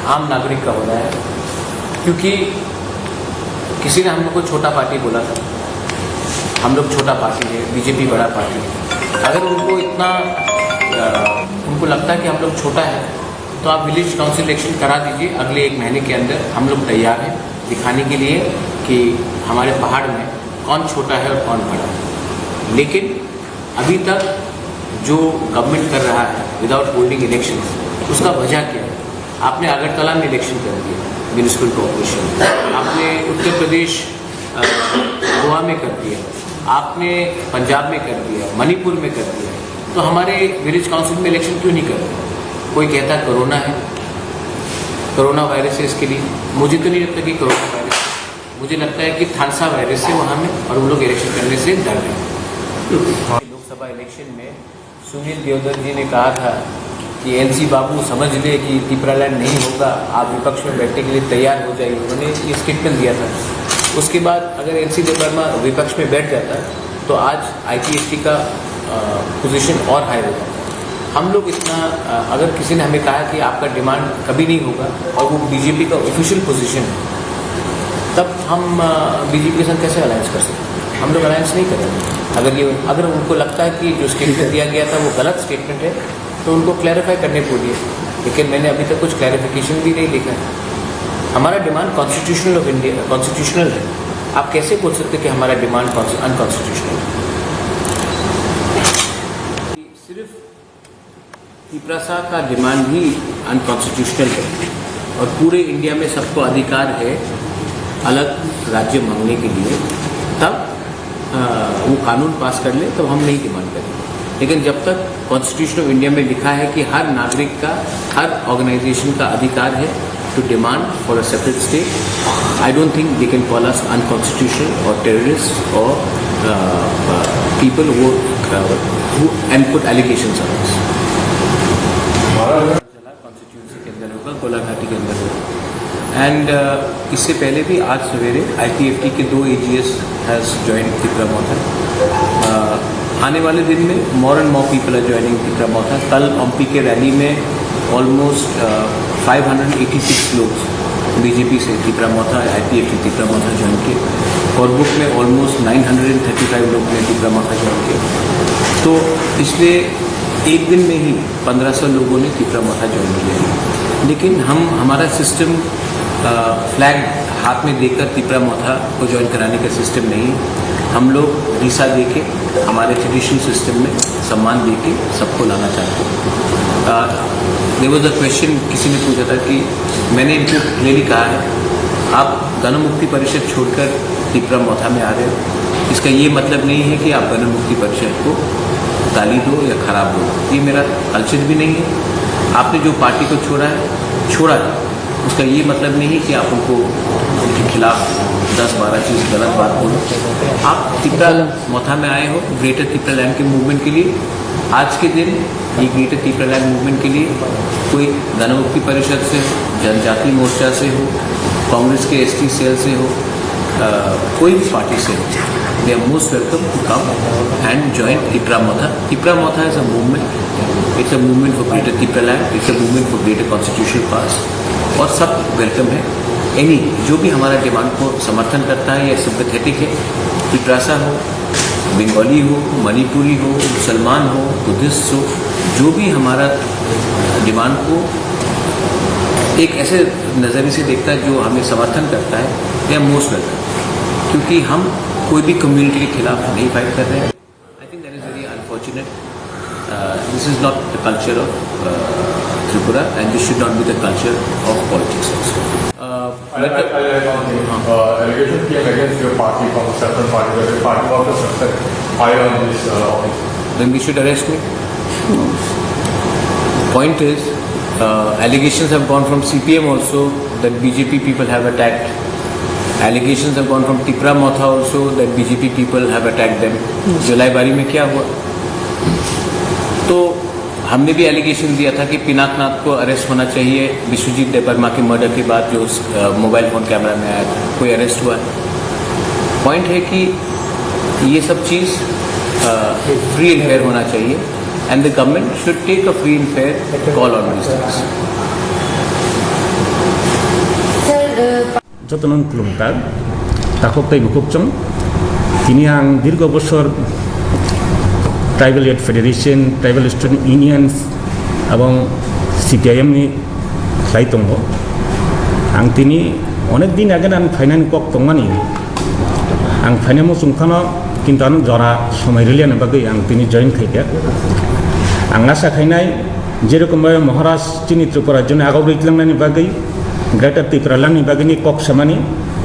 आम नागरिक का हो रहा है, क्योंकि किसी ने हम लोग को छोटा पार्टी बोला था। हम लोग छोटा पार्टी है, बीजेपी बड़ा पार्टी है। अगर उनको इतना उनको लगता है कि हम लोग छोटा है, तो आप विलेज काउंसिल इलेक्शन करा दीजिए। अगले 1 महीने के अंदर हम लोग तैयार हैं दिखाने के लिए कि हमारे पहाड़ में कौन छोटा है और कौन बड़ा है। लेकिन अभी तक जो गवर्नमेंट कर रहा है विदाउट होल्डिंग इलेक्शन, उसका वजह क्या है? आपने अगरतला में इलेक्शन कर दिया म्यूनिसिपल कॉर्पोरेशन, आपने उत्तर प्रदेश गोवा में कर दिया, आपने पंजाब में कर दिया, मणिपुर में कर दिया, तो हमारे विलेज काउंसिल में इलेक्शन क्यों नहीं कर रहे? कोई कहता है कोरोना है, कोरोना वायरस है इसके लिए। मुझे तो नहीं लगता कि कोरोना वायरस है, मुझे लगता है कि थानसा वायरस है वहाँ में, और वो लोग इलेक्शन करने से डर रहे हैं। लोकसभा इलेक्शन में सुनील देवधर जी ने कहा था कि एनसी बाबू समझ ले कि तिपरालैंड नहीं होगा, आप विपक्ष में बैठने के लिए तैयार हो जाइए। उन्होंने ये स्टेटमेंट दिया था। उसके बाद अगर एनसी वर्मा विपक्ष में बैठ जाता तो आज IPFT का पोजीशन और हाई हो जाता। हम लोग इतना अगर किसी ने हमें कहा कि आपका डिमांड कभी नहीं होगा और वो बीजेपी का ऑफिशियल पोजीशन है, तब हम बीजेपी के साथ कैसे अलायंस कर सकते हैं? हम लोग अलायंस नहीं करेंगे। अगर उनको लगता है कि जो स्टेटमेंट दिया गया था वो गलत स्टेटमेंट है, तो उनको क्लैरिफाई करने को दिए। लेकिन मैंने अभी तक कुछ क्लैरिफिकेशन भी नहीं देखा है। हमारा demand constitutional of India constitutional है। आप कैसे बोल सकते कि हमारा डिमांड अनकॉन्स्टिट्यूशनल है? सिर्फ तिपरासा का डिमांड ही अनकॉन्स्टिट्यूशनल है, और पूरे इंडिया में सबको अधिकार है अलग राज्य मांगने के लिए। तब वो कानून पास कर ले, तब हम नहीं डिमांड करेंगे। लेकिन जब तक कॉन्स्टिट्यूशन ऑफ इंडिया में लिखा है कि हर नागरिक का, हर ऑर्गेनाइजेशन का अधिकार है to demand for a separate state, I don't think they can call us unconstitutional और टेररिस्ट और people who and put allegations on us. Constituency के अंदर होगा, कोलाघाटी के अंदर होगा। एंड इससे पहले भी आज सवेरे IPFT के 2 AGS हैज ज्वाइन तिपरामौथा। आने वाले दिन में more and more people are joining Tipra Motha. कल अम्पी के रैली में ऑलमोस्ट 586 लोग बीजेपी से तिपरामौथा IPFT तिपरामौथा ज्वाइन किए। कोरबुक में ऑलमोस्ट 935 लोग ने तिपरामौथा ज्वाइन किए। तो पिछले एक दिन में ही 1500 लोगों ने तिपरामौथा ज्वाइन किया। लेकिन हमारा सिस्टम फ्लैग हाथ में देकर तिपरामौथा को ज्वाइन कराने का सिस्टम नहीं है। हम लोग वीसा देके हमारे ट्रेडिशनल सिस्टम में सम्मान देके सबको लाना चाहते हैं। देयर वाज अ क्वेश्चन, किसी ने पूछा था कि मैंने इनको क्लियरली कहा है आप गण मुक्ति परिषद छोड़कर तिपरामौथा में आ रहे हो, इसका ये मतलब नहीं है कि आप गण मुक्ति परिषद को गाली दो या खराब दो। ये मेरा कल्चर भी नहीं है। आपने जो पार्टी को छोड़ा है, उसका ये मतलब नहीं है कि आप उनके खिलाफ 10-12 चीज़ गलत बात बोलो। आप तिपरामौथा में आए हो ग्रेटर तिपरालैंड के मूवमेंट के लिए। आज के दिन ये ग्रेटर तिपरालैंड मूवमेंट के लिए कोई गण मुक्ति परिषद से हो, जनजाति मोर्चा से हो, कांग्रेस के ST सेल से हो, कोई भी पार्टी से हो, they are most welcome to come and join Tipra Motha. Tipra Motha is a movement, it's a movement for greater Tipraland, it's a movement for greater constitutional pass, और सब वेलकम है। एनी जो भी हमारा डिमांड को समर्थन करता है या सिंपैथेटिक है, तिपरासा हो, बंगाली हो, मणिपुरी हो, मुसलमान हो, बुद्धिस्ट हो, जो भी हमारा डिमांड को एक ऐसे नज़रिए से देखता है जो हमें समर्थन करता है, दे आर मोस्ट वेलकम। क्योंकि हम कोई भी कम्युनिटी के खिलाफ नहीं फाइट कर रहे हैं। I think that is very unfortunate. This is not the culture of Tripura, and this should not be the culture of politics also. Allegations came against your party from a separate party, where the party was suspect higher on this office. Then they should arrest me. Point is, allegations have gone from CPM also that BJP people have attacked. Allegations have gone from Tiparamotha also that BJP people have attacked them. जुलाईबारी में क्या हुआ? तो हमने भी allegation दिया था कि पिनाकनाथ को अरेस्ट होना चाहिए विश्वजीत देबबर्मा के मर्डर के बाद, जो मोबाइल फ़ोन कैमरा में आया था। कोई अरेस्ट हुआ है? पॉइंट है कि ये सब चीज़ फ्री एंड फेयर होना चाहिए, and the government should take a free and fair call on this things. jotonon klungtag takok tai bukupchong tini ang dirgo bosor Tribal Youth Federation, Tribal Student Unions এবং CPIM ni khai tongo ang tini onek din age an ফাইনান কক tongmani ang ফাইনান mo sungkhano কিন্তু আনো জরা সময় রিলিয়ান বাগৈ ang tini join khaike ang asa khainai যেরকম ভাবে মহারাজ চিনি ত্রিপুরার জন্য আগাও রইতলাংনানি বাগৈ গ্রেটার ত্রিপুরা লাংনি বাগৈনি কক সামানি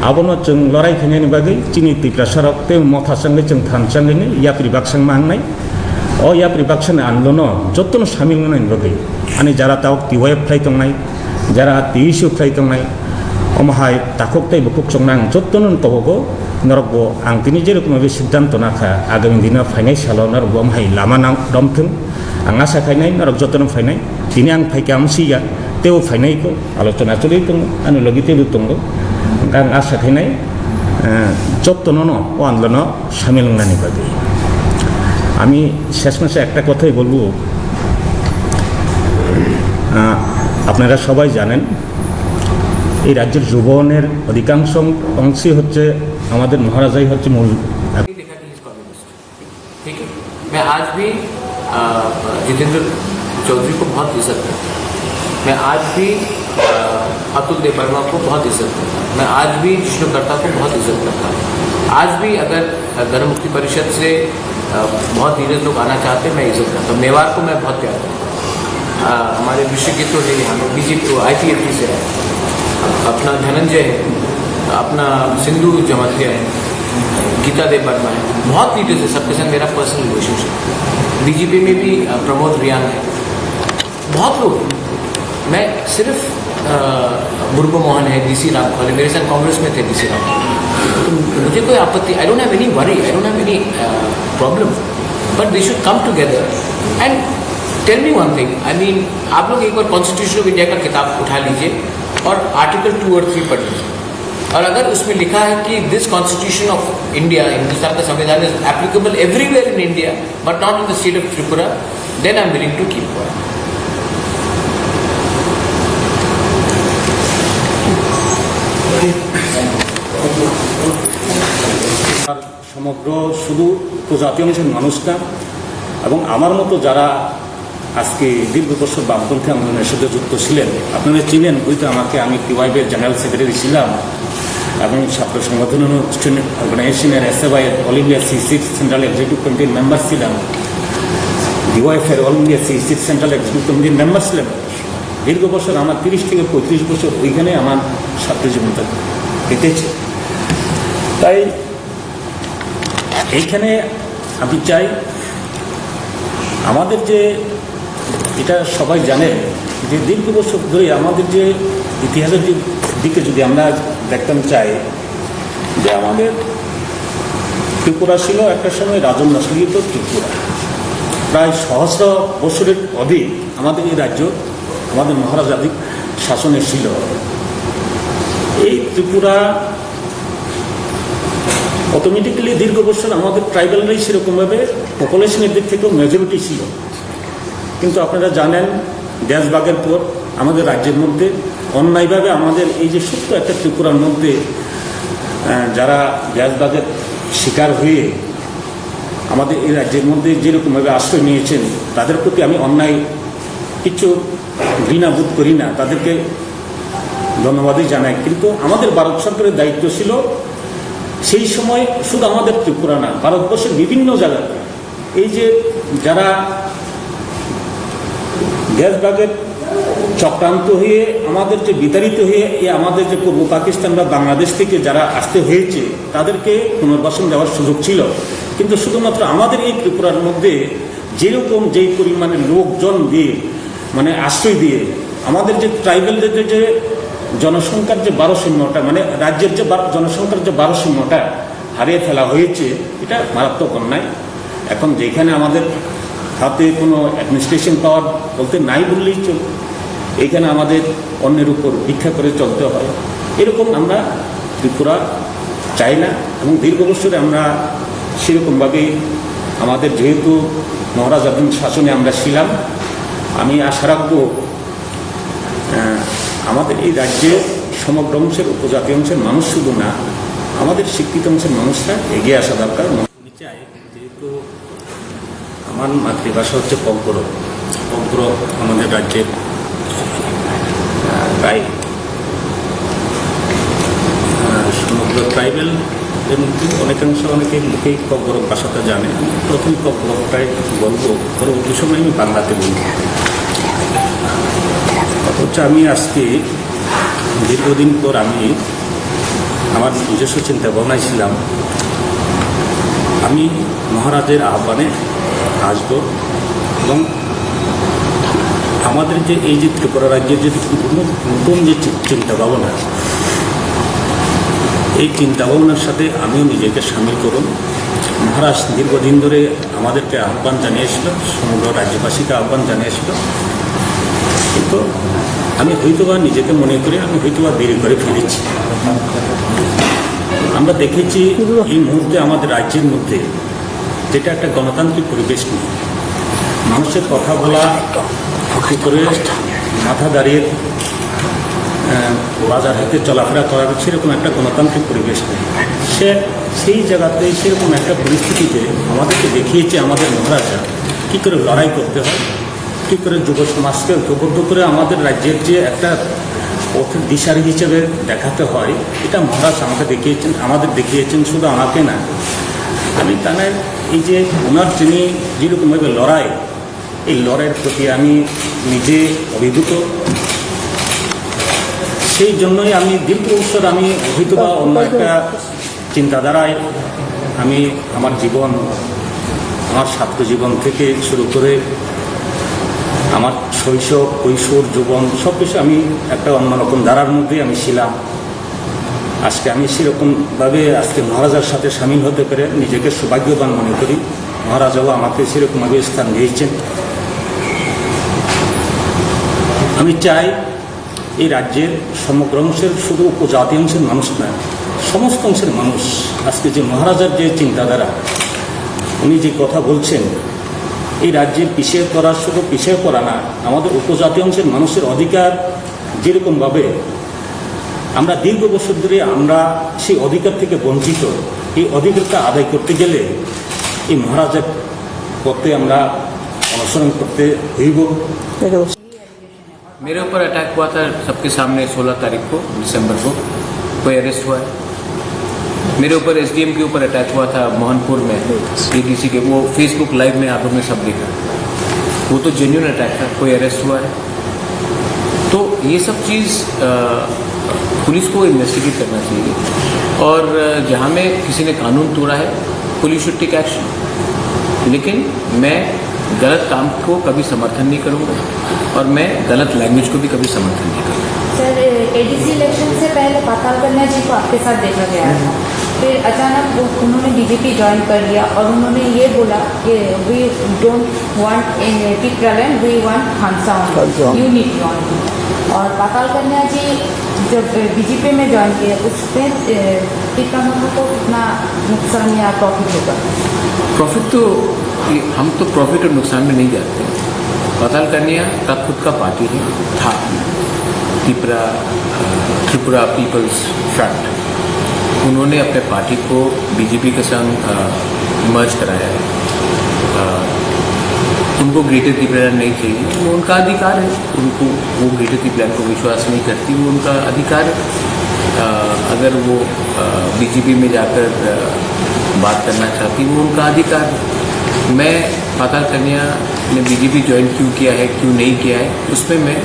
আবনো जों লড়াই খাইনানি বাগৈ চিনি ত্রিপুরা সরক তে মথা সঙ্গে जों থান সঙ্গে ইয়াপ্রি বাকসাং মাংনাই ও ইয়াপ্রি বাকসাং আন্দোলন যতন সামিল নানি বাগৈ আনি যারা তাও টিওয়েব ফ্লাই তংনাই যারা টিইসু ফ্লাই তংনাই অমহাই তাকক তাই বুকুক চংনাং যতন তবগো নরগো আং তিনি যেরকম ভাবে সিদ্ধান্ত নাখা আগামী দিনে ফাইনাই সালো নরগো অমহাই লামা নাম রমথং ang asa khainai narok jotono fainai tini ang phaika amsiya teo fainai ko alochona choli tung anu logi telu tung ang asa khainai jotono no o andolono shamil nani bagai আমি শেষ মাসে একটা কথাই বলবো আপনারা সবাই জানেন এই রাজ্যের যুবনের অধিকাংশ অংশই হচ্ছে আমাদের মহারাজাই হচ্ছে মূল ठीक है मैं आज भी जितेंद्र चौधरी को बहुत इज्जत करता हूँ मैं आज भी अतुल देव वर्मा को बहुत इज्जत करता हूँ मैं आज भी विष्णुकर्ता को बहुत इज्जत करता हूँ आज भी अगर धर्ममुक्ति परिषद से बहुत धीरज लोग आना चाहते हैं मैं इज्जत करता हूँ मेवाड़ को मैं बहुत प्यार करता हूँ हमारे विश्व की तो है हमें बीजेपी ITFT से है अपना धनंजय है अपना सिंधु जमातिया है गीता देव वर्मा है बहुत लीडर्स है सबके साथ मेरा पर्सनल रिलेशनशिप बीजेपी में भी प्रमोद रियान है बहुत लोग मैं सिर्फ मुर्गो मोहन है DC राम खोले मेरे साथ कांग्रेस में थे DC राम तो मुझे कोई आपत्ति I don't have any worry I don't have any problem but they should come together and tell me one thing I mean आप लोग एक बार कॉन्स्टिट्यूशन ऑफ इंडिया का किताब उठा लीजिए और आर्टिकल 2 और 3 पढ़ लीजिए और अगर उसमें लिखा है कि this constitution of India Hindustan का संविधान is applicable everywhere in India but not in the state of Tripura then I am willing to keep quiet সমগ্র শুধু উপজাতীয় অংশের মানুষ না এবং আমার মতো যারা আজকে দীর্ঘ বছর বামপন্থী আন্দোলনের সাথে যুক্ত ছিলেন আপনারা চিনেন হয়তো আমাকে আমি টিওয়াইবের জেনারেল সেক্রেটারি ছিলাম এবং ছাত্র সংগঠন স্টুডেন্ট অর্গানাইজেশনের SFI all India C6 central executive কমিটির মেম্বার ছিলাম ডিওয়াইএফের all India C6 central executive কমিটির মেম্বার ছিলাম দীর্ঘ বছর আমার 30 থেকে 35 বছর ওইখানে আমার ছাত্র জীবনটা কেটেছে তাই এইখানে আমি চাই আমাদের যে এটা সবাই জানে যে দীর্ঘ বছর ধরে আমাদের যে ইতিহাসের দিকে যদি আমরা দেখতাম চাই যে আমাদের ত্রিপুরা ছিল একটা সময় রাজন্য শাসিত ত্রিপুরা প্রায় সহস্র বছরের অধিক আমাদের এই রাজ্য আমাদের মহারাজাধিক শাসনে ছিল এই ত্রিপুরা অটোমেটিক্যালি দীর্ঘ বছর আমাদের ট্রাইবালরাই সেরকমভাবে পপুলেশনের দিক থেকেও মেজরিটি ছিল কিন্তু আপনারা জানেন দেশভাগের পর আমাদের রাজ্যের মধ্যে অন্যায়ভাবে আমাদের এই যে ছোট্ট একটা ত্রিপুরার মধ্যে যারা দেশভাগের শিকার হয়ে আমাদের এই রাজ্যের মধ্যে যেরকমভাবে আশ্রয় নিয়েছেন তাদের প্রতি আমি অন্যায় কিছু ঘৃণা বোধ করি না তাদেরকে ধন্যবাদই জানাই কিন্তু আমাদের ভারত সরকারের দায়িত্ব ছিল সেই সময় শুধু আমাদের ত্রিপুরা না ভারতবর্ষের বিভিন্ন জায়গাতে এই যে যারা দেশভাগের চক্রান্ত হয়ে আমাদের যে বিতাড়িত হয়ে আমাদের যে পূর্ব পাকিস্তান বা বাংলাদেশ থেকে যারা আসতে হয়েছে তাদেরকে পুনর্বাসন দেওয়ার সুযোগ ছিল কিন্তু শুধুমাত্র আমাদের এই ত্রিপুরার মধ্যে যেরকম যেই পরিমাণে লোকজন দিয়ে মানে আশ্রয় দিয়ে আমাদের যে ট্রাইবেলদের যে জনসংখ্যার যে ভারসাম্যটা মানে রাজ্যের যে জনসংখ্যার যে ভারসাম্যটা হারিয়ে ফেলা হয়েছে এটা মারাত্মক অন্যায় এখন যেখানে আমাদের হাতে কোনো অ্যাডমিনিস্ট্রেশন পাওয়ার বলতে নাই বললেই চল এইখানে আমাদের অন্যের উপর ভিক্ষা করে চলতে হয় এরকম আমরা ত্রিপুরা চাই না এবং দীর্ঘ বছরে আমরা সেরকমভাবে আমাদের যেহেতু মহারাজাধীন শাসনে আমরা ছিলাম আমি আশা রাখবো আমাদের এই রাজ্যে সমগ্র অংশের উপজাতি অংশের মানুষ শুধু না, আমাদের শিক্ষিত অংশের মানুষরা এগিয়ে আসা দরকার। আমি চাই, যেহেতু আমার মাতৃভাষা হচ্ছে কব্বর আমাদের রাজ্যের প্রায় সমগ্র ট্রাইবেল এর মধ্যে অনেকেই কব্বর ভাষাটা জানে। আমি প্রথম কব্বরটাই বলবো, পরবর্তী সময় আমি বাংলাতে বলবো। অথচ আমি আজকে দীর্ঘদিন পর আমি আমার নিজস্ব চিন্তা ভাবনায় ছিলাম, আমি মহারাজের আহ্বানে আসবো এবং আমাদের যে এই যে ত্রিপুরা রাজ্যের যে নতুন যে চিন্তা ভাবনা, এই চিন্তা ভাবনার সাথে আমিও নিজেকে সামিল করুন। মহারাজ দীর্ঘদিন ধরে আমাদেরকে আহ্বান জানিয়েছিল, সমগ্র রাজ্যবাসীকে আহ্বান জানিয়েছিল, কিন্তু আমি হয়তোবা নিজেকে মনে করি আমি হয়তোবা দেরি করে ফিরেছি। আমরা দেখেছি এই মুহূর্তে আমাদের রাজ্যের মধ্যে যেটা একটা গণতান্ত্রিক পরিবেশ নেই, মানুষের কথা বলা করে মাথা দাঁড়িয়ে বাজার হাতে চলাফেরা করার সেরকম একটা গণতান্ত্রিক পরিবেশ নেই। সেই জায়গাতে সেরকম একটা পরিস্থিতিতে আমাদেরকে দেখিয়েছে আমাদের মহারাজা কী করে লড়াই করতে হয়, কী করে যুব সমাজকে ঐক্যবদ্ধ করে আমাদের রাজ্যের যে একটা পথের দিশারি হিসেবে দেখাতে হয়, এটা মহারাজ আমাদের দেখিয়েছেন। শুধু আমাকে না, আমি তাহলে এই যে ওনার যিনি যেরকমভাবে লড়াই, এই লড়াইয়ের প্রতি আমি নিজে অভিভূত। সেই জন্যই আমি দীর্ঘ বছর আমি হয়তো বা অন্য একটা চিন্তাধারায় আমি আমার জীবন, আমার ছাত্র জীবন থেকে শুরু করে আমার শৈশব, কৈশোর, যৌবন সব কিছু আমি একটা অন্যরকম ধারার মধ্যেই আমি ছিলাম। আজকে আমি সেরকমভাবে আজকে মহারাজার সাথে সামিল হতে পেরে নিজেকে সৌভাগ্যবান মনে করি। মহারাজাও আমাকে সেরকমভাবে স্থান দিয়েছেন। আমি চাই এই রাজ্যের সমগ্র অংশের, শুধু উপজাতি অংশের মানুষ না, সমস্ত অংশের মানুষ আজকে যে মহারাজার যে চিন্তাধারা, উনি যে কথা বলছেন, এই রাজ্যের পিছিয়ে পড়া, শুধু পিছিয়ে পড়া না, আমাদের উপজাতি অংশের মানুষের অধিকার যেরকমভাবে আমরা দীর্ঘ বছর ধরে আমরা সেই অধিকার থেকে বঞ্চিত, এই অধিকারটা আদায় করতে গেলে এই মহারাজার পথে আমরা অনুসরণ করতে হইব। मेरे ऊपर अटैक हुआ था सबके सामने 16 तारीख को, दिसंबर को, कोई अरेस्ट हुआ है। मेरे ऊपर एसडीएम के ऊपर अटैक हुआ था मोहनपुर में, एडीसी के, वो फेसबुक लाइव में आप लोग ने सब देखा, वो तो जेन्युइन अटैक था, कोई अरेस्ट हुआ है। तो ये सब चीज़ पुलिस को इन्वेस्टिगेट करना चाहिए, और जहाँ में किसी ने कानून तोड़ा है, पुलिस शुड टेक एक्शन। लेकिन मैं गलत काम को कभी समर्थन नहीं करूँगा, और मैं गलत लैंग्वेज को भी कभी समर्थन नहीं करूँगा। सर, एडीसी इलेक्शन से पहले पाताल कन्या जी को आपके साथ देखा गया था, फिर अचानक उन्होंने बीजेपी ज्वाइन कर लिया और उन्होंने ये बोला कि we don't want Tipraland, we want खानसा यूनिट ज्वाइन। और पाताल कन्या जी जब बीजेपी में ज्वाइन किया, उसमें टिप्रामों को कितना नुकसान या प्रॉफिट होगा? प्रॉफिट तो हम तो प्रॉफिट और नुकसान में नहीं जाते। पाताल कन्या का खुद का पार्टी है, था त्रिपुरा पीपल्स फ्रंट। उन्होंने अपने पार्टी को बीजेपी के संग मर्ज कराया है। उनको ग्रेटर त्रिपुरा नहीं चाहिए, वो उनका अधिकार है। उनको वो ग्रेटर त्रिपुरा को विश्वास नहीं करती, वो उनका अधिकार है। अगर वो बीजेपी में जाकर बात करना चाहती, वो उनका अधिकार है। मैं पाताल कन्या ने बीजेपी ज्वाइन क्यों किया है, क्यों नहीं किया है, उसमें मैं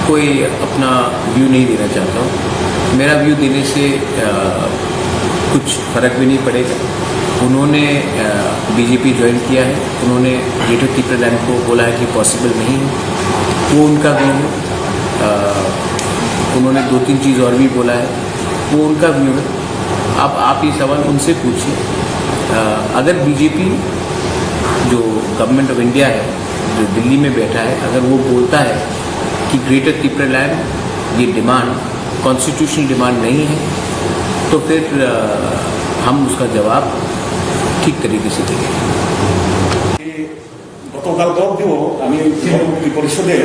कोई अपना व्यू नहीं देना चाहता हूँ। मेरा व्यू देने से कुछ फ़र्क भी नहीं पड़ेगा। उन्होंने बीजेपी ज्वाइन किया है, उन्होंने ग्रेटर त्रिपुरा को बोला है कि पॉसिबल नहीं है, वो उनका व्यू है। उन्होंने 2-3 चीज़ और भी बोला है, वो उनका व्यू है। अब आप ये सवाल उनसे पूछिए। अगर बीजेपी जो गवर्नमेंट ऑफ इंडिया है, जो दिल्ली में बैठा है, अगर वो बोलता है कि ग्रेटर त्रिपुरा ये डिमांड कॉन्स्टिट्यूशनल डिमांड नहीं है, तो फिर हम उसका जवाब ठीक तरीके से देंगे। গতকাল অবধিও আমি গণমুক্তি পরিষদের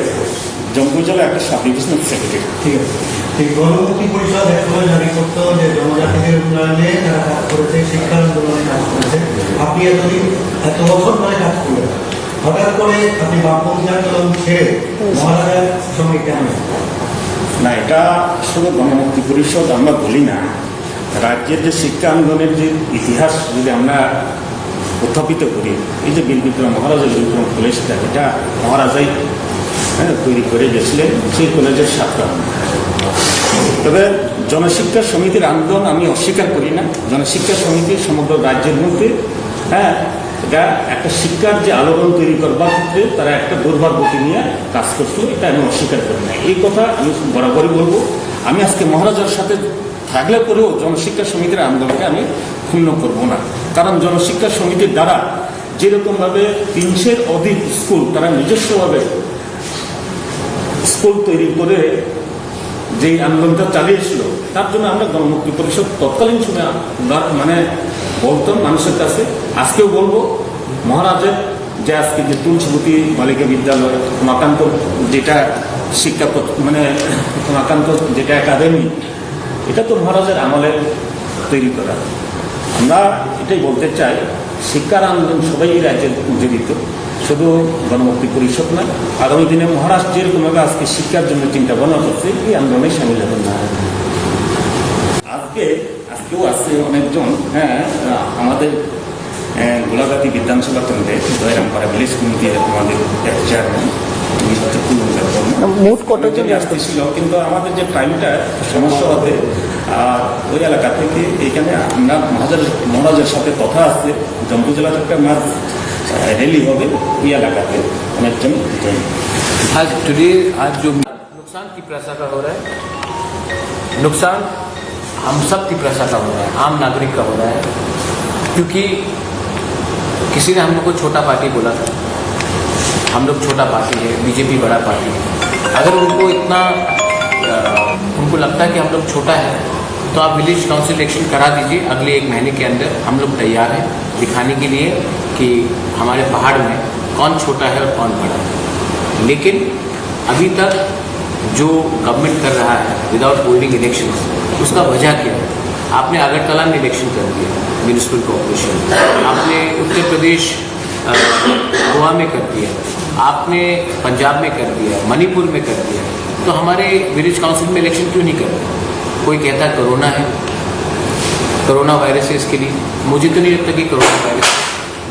জম্মু জেলা একটা সাব ডিভিশনাল সেক্রেটারি। ঠিক আছে। এই গণমুক্তি পরিষদ একসময় জারি করতো যে জনজাতিদের উন্নয়নে যারা কাজ করেছে, শিক্ষা আন্দোলনে কাজ করেছে। আপনি এত বছর ধরে কাজ করলেন, হঠাৎ করে আপনি বামপন্থী আন্দোলন ছেড়ে মহারাজার সঙ্গে কেন? না, এটা শুধু গণমুক্তি পরিষদ আমরা বলি না, রাজ্যের যে শিক্ষা আন্দোলনের যে ইতিহাস যদি আমরা উত্থাপিত করি, এই যে বীরবিক্রম মহারাজা বীরবিক্রম কলেজটা, এটা মহারাজাই তৈরি করে গেছিলেন সেই কলেজের ছাত্র। তবে জনশিক্ষা সমিতির আন্দোলন আমি অস্বীকার করি না। জনশিক্ষা সমিতি সমগ্র রাজ্যের মধ্যে এটা একটা শিক্ষার যে আলোড়ন তৈরি করবার ক্ষেত্রে তারা একটা দুর্ভাগ্যকে নিয়ে কাজ করছিল, এটা আমি অস্বীকার করি না। এই কথা আমি বরাবরই বলবো। আমি আজকে মহারাজার সাথে থাকলে পরেও জনশিক্ষা সমিতির আন্দোলনকে আমি ক্ষুণ্ণ করব না, কারণ জনশিক্ষা সমিতির দ্বারা যেরকমভাবে 300-এর অধিক স্কুল তারা নিজস্বভাবে স্কুল তৈরি করে যে আন্দোলনটা চালিয়েছিল, তার জন্য আমরা গণমুক্তি পরিষদ তৎকালীন সময় মানে বলতাম মানুষের কাছে, আজকেও বলবো, মহারাজের যে আজকে যে তুলসীবতী বালিকা বিদ্যালয়, মাকান্ত যেটা শিক্ষা মানে মাকান্ত যেটা একাডেমি, এটা তো মহারাজের আমলে তৈরি করা। আমরা এটাই বলতে চাই, শিক্ষার আন্দোলন সবাই এই রাজ্যে জড়িত, শুধু গণমুক্তি পরিষদ নয়। আগামী দিনে মহারাষ্ট্র যেরকমভাবে আজকে শিক্ষার জন্য চিন্তা ভাবনা করছে, এই আন্দোলনে সামিল হবেন না। আজকেও আছে অনেকজন আমাদের গোলাঘাটি বিধানসভা কেন্দ্রে দয়রামপাড়া ভিলেজ কমিটির আমাদের এক চেয়ারম্যান আসতেছিল, কিন্তু আমাদের যে টাইমটা সমস্যা হবে, আর ওই এলাকা থেকে এইখানে আমরা মহারাজের সাথে কথা আছে, জম্মু জেলার একটা মাছ रैली हो गई ये इलाका पे अनेक आज जो नुकसान की प्रसा का हो रहा है, नुकसान हम सब की प्रसा का हो रहा है, आम नागरिक का हो रहा है, क्योंकि किसी ने हम लोग को छोटा पार्टी बोला था। हम लोग छोटा पार्टी है, बीजेपी बड़ा पार्टी है। अगर उनको इतना उनको लगता है कि हम लोग छोटा है, तो आप विलेज काउंसिल इलेक्शन करा दीजिए। अगले 1 महीने के अंदर हम लोग तैयार हैं दिखाने के लिए कि हमारे पहाड़ में कौन छोटा है और कौन बड़ा है। लेकिन अभी तक जो गवर्नमेंट कर रहा है विदाउट होल्डिंग इलेक्शन, उसका वजह क्या है? आपने अगरतला में इलेक्शन कर दिया म्यूनिसिपल कॉर्पोरेशन, आपने उत्तर प्रदेश गोवा में कर दिया, आपने पंजाब में कर दिया, मणिपुर में कर दिया, तो हमारे विलेज काउंसिल में इलेक्शन क्यों नहीं कर रहे? कोई कहता है कोरोना है, कोरोना वायरस है इसके लिए। मुझे तो नहीं लगता कि कोरोना वायरस है,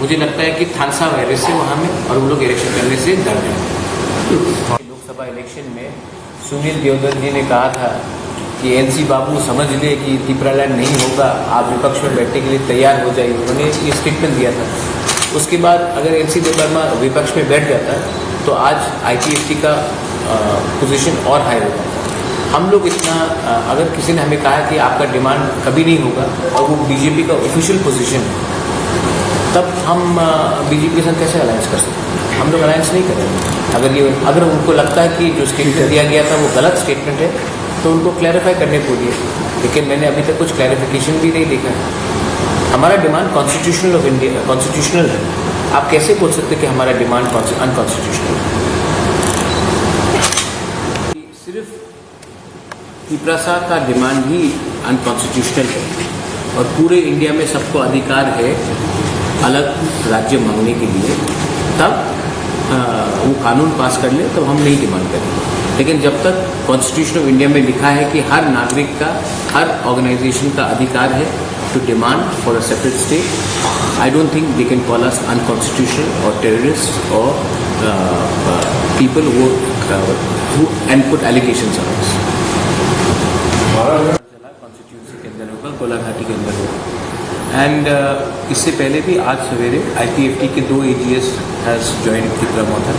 मुझे लगता है कि थानसा वायरस है वहाँ में, और वो लोग इलेक्शन करने से डर रहे हैं। लोकसभा इलेक्शन में सुनील देवधर जी ने कहा था कि एनसी बाबू समझ ले कि त्रिपुरालैंड नहीं होगा, आप विपक्ष में बैठने के लिए तैयार हो जाइए, उन्होंने ये स्टेटमेंट दिया था। उसके बाद अगर एनसी देववर्मा विपक्ष में बैठ जाता तो आज ITFT का पोजीशन और हाई होता। हम लोग इतना अगर किसी ने हमें कहा कि आपका डिमांड कभी नहीं होगा और वो बीजेपी का ऑफिशियल पोजीशन है, तब हम बीजेपी के साथ कैसे अलायंस कर सकते हैं? हम लोग अलायंस नहीं करेंगे। अगर उनको लगता है कि जो स्टेटमेंट दिया गया था वो गलत स्टेटमेंट है, तो उनको क्लैरिफाई करने को दिए, लेकिन मैंने अभी तक कुछ क्लैरिफिकेशन भी नहीं देखा है। हमारा demand constitutional of India constitutional है। आप कैसे बोल सकते कि हमारा डिमांड अनकॉन्स्टिट्यूशनल है? सिर्फ त्रिपुरा का डिमांड ही अनकॉन्स्टिट्यूशनल है, और पूरे इंडिया में सबको अधिकार है अलग राज्य मांगने के लिए, तब वो कानून पास कर ले, तब हम नहीं डिमांड करेंगे। लेकिन जब तक कॉन्स्टिट्यूशन ऑफ इंडिया में लिखा है कि हर नागरिक का, हर ऑर्गेनाइजेशन का अधिकार है to demand for a separate state, I don't think they can call us unconstitutional और टेररिस्ट और people who and put allegations on us. Constituency के अंदर होगा, गोलाघाटी के अंदर होगा। एंड इससे पहले भी आज सवेरे ITFT के 2 AGS has join Tripura Motha.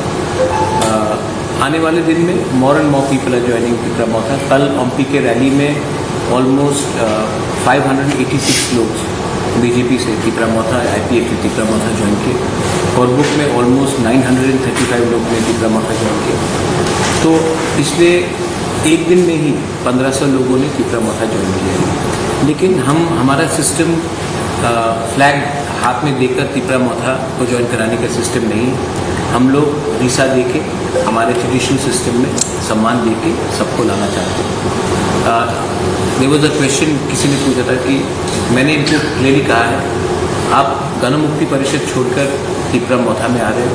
आने वाले दिन में more and more people are joining Tripura Motha. कल OMPI के रैली में ऑलमोस्ट 586 लोग बीजेपी से त्रिपुरा मोथा, ITFT त्रिपुरा मोथा ज्वाइन किए। कोरबुक में ऑलमोस्ट 935 लोग ने त्रिपुरा मोथा ज्वाइन किया। तो पिछले एक दिन में ही 1500 लोगों ने त्रिपुरा मोथा ज्वाइन किया। लेकिन हमारा सिस्टम फ्लैग हाथ में देकर त्रिपुरा मोथा को ज्वाइन कराने का सिस्टम नहीं। हम लोग वीसा दे के हमारे जुडिशल सिस्टम में सम्मान दे के सबको लाना चाहते हैं। देयर वाज अ क्वेश्चन, किसी ने पूछा था कि मैंने इनको क्लियरली कहा है आप गण मुक्ति परिषद छोड़कर त्रिपुरा मोथा में आ रहे हो,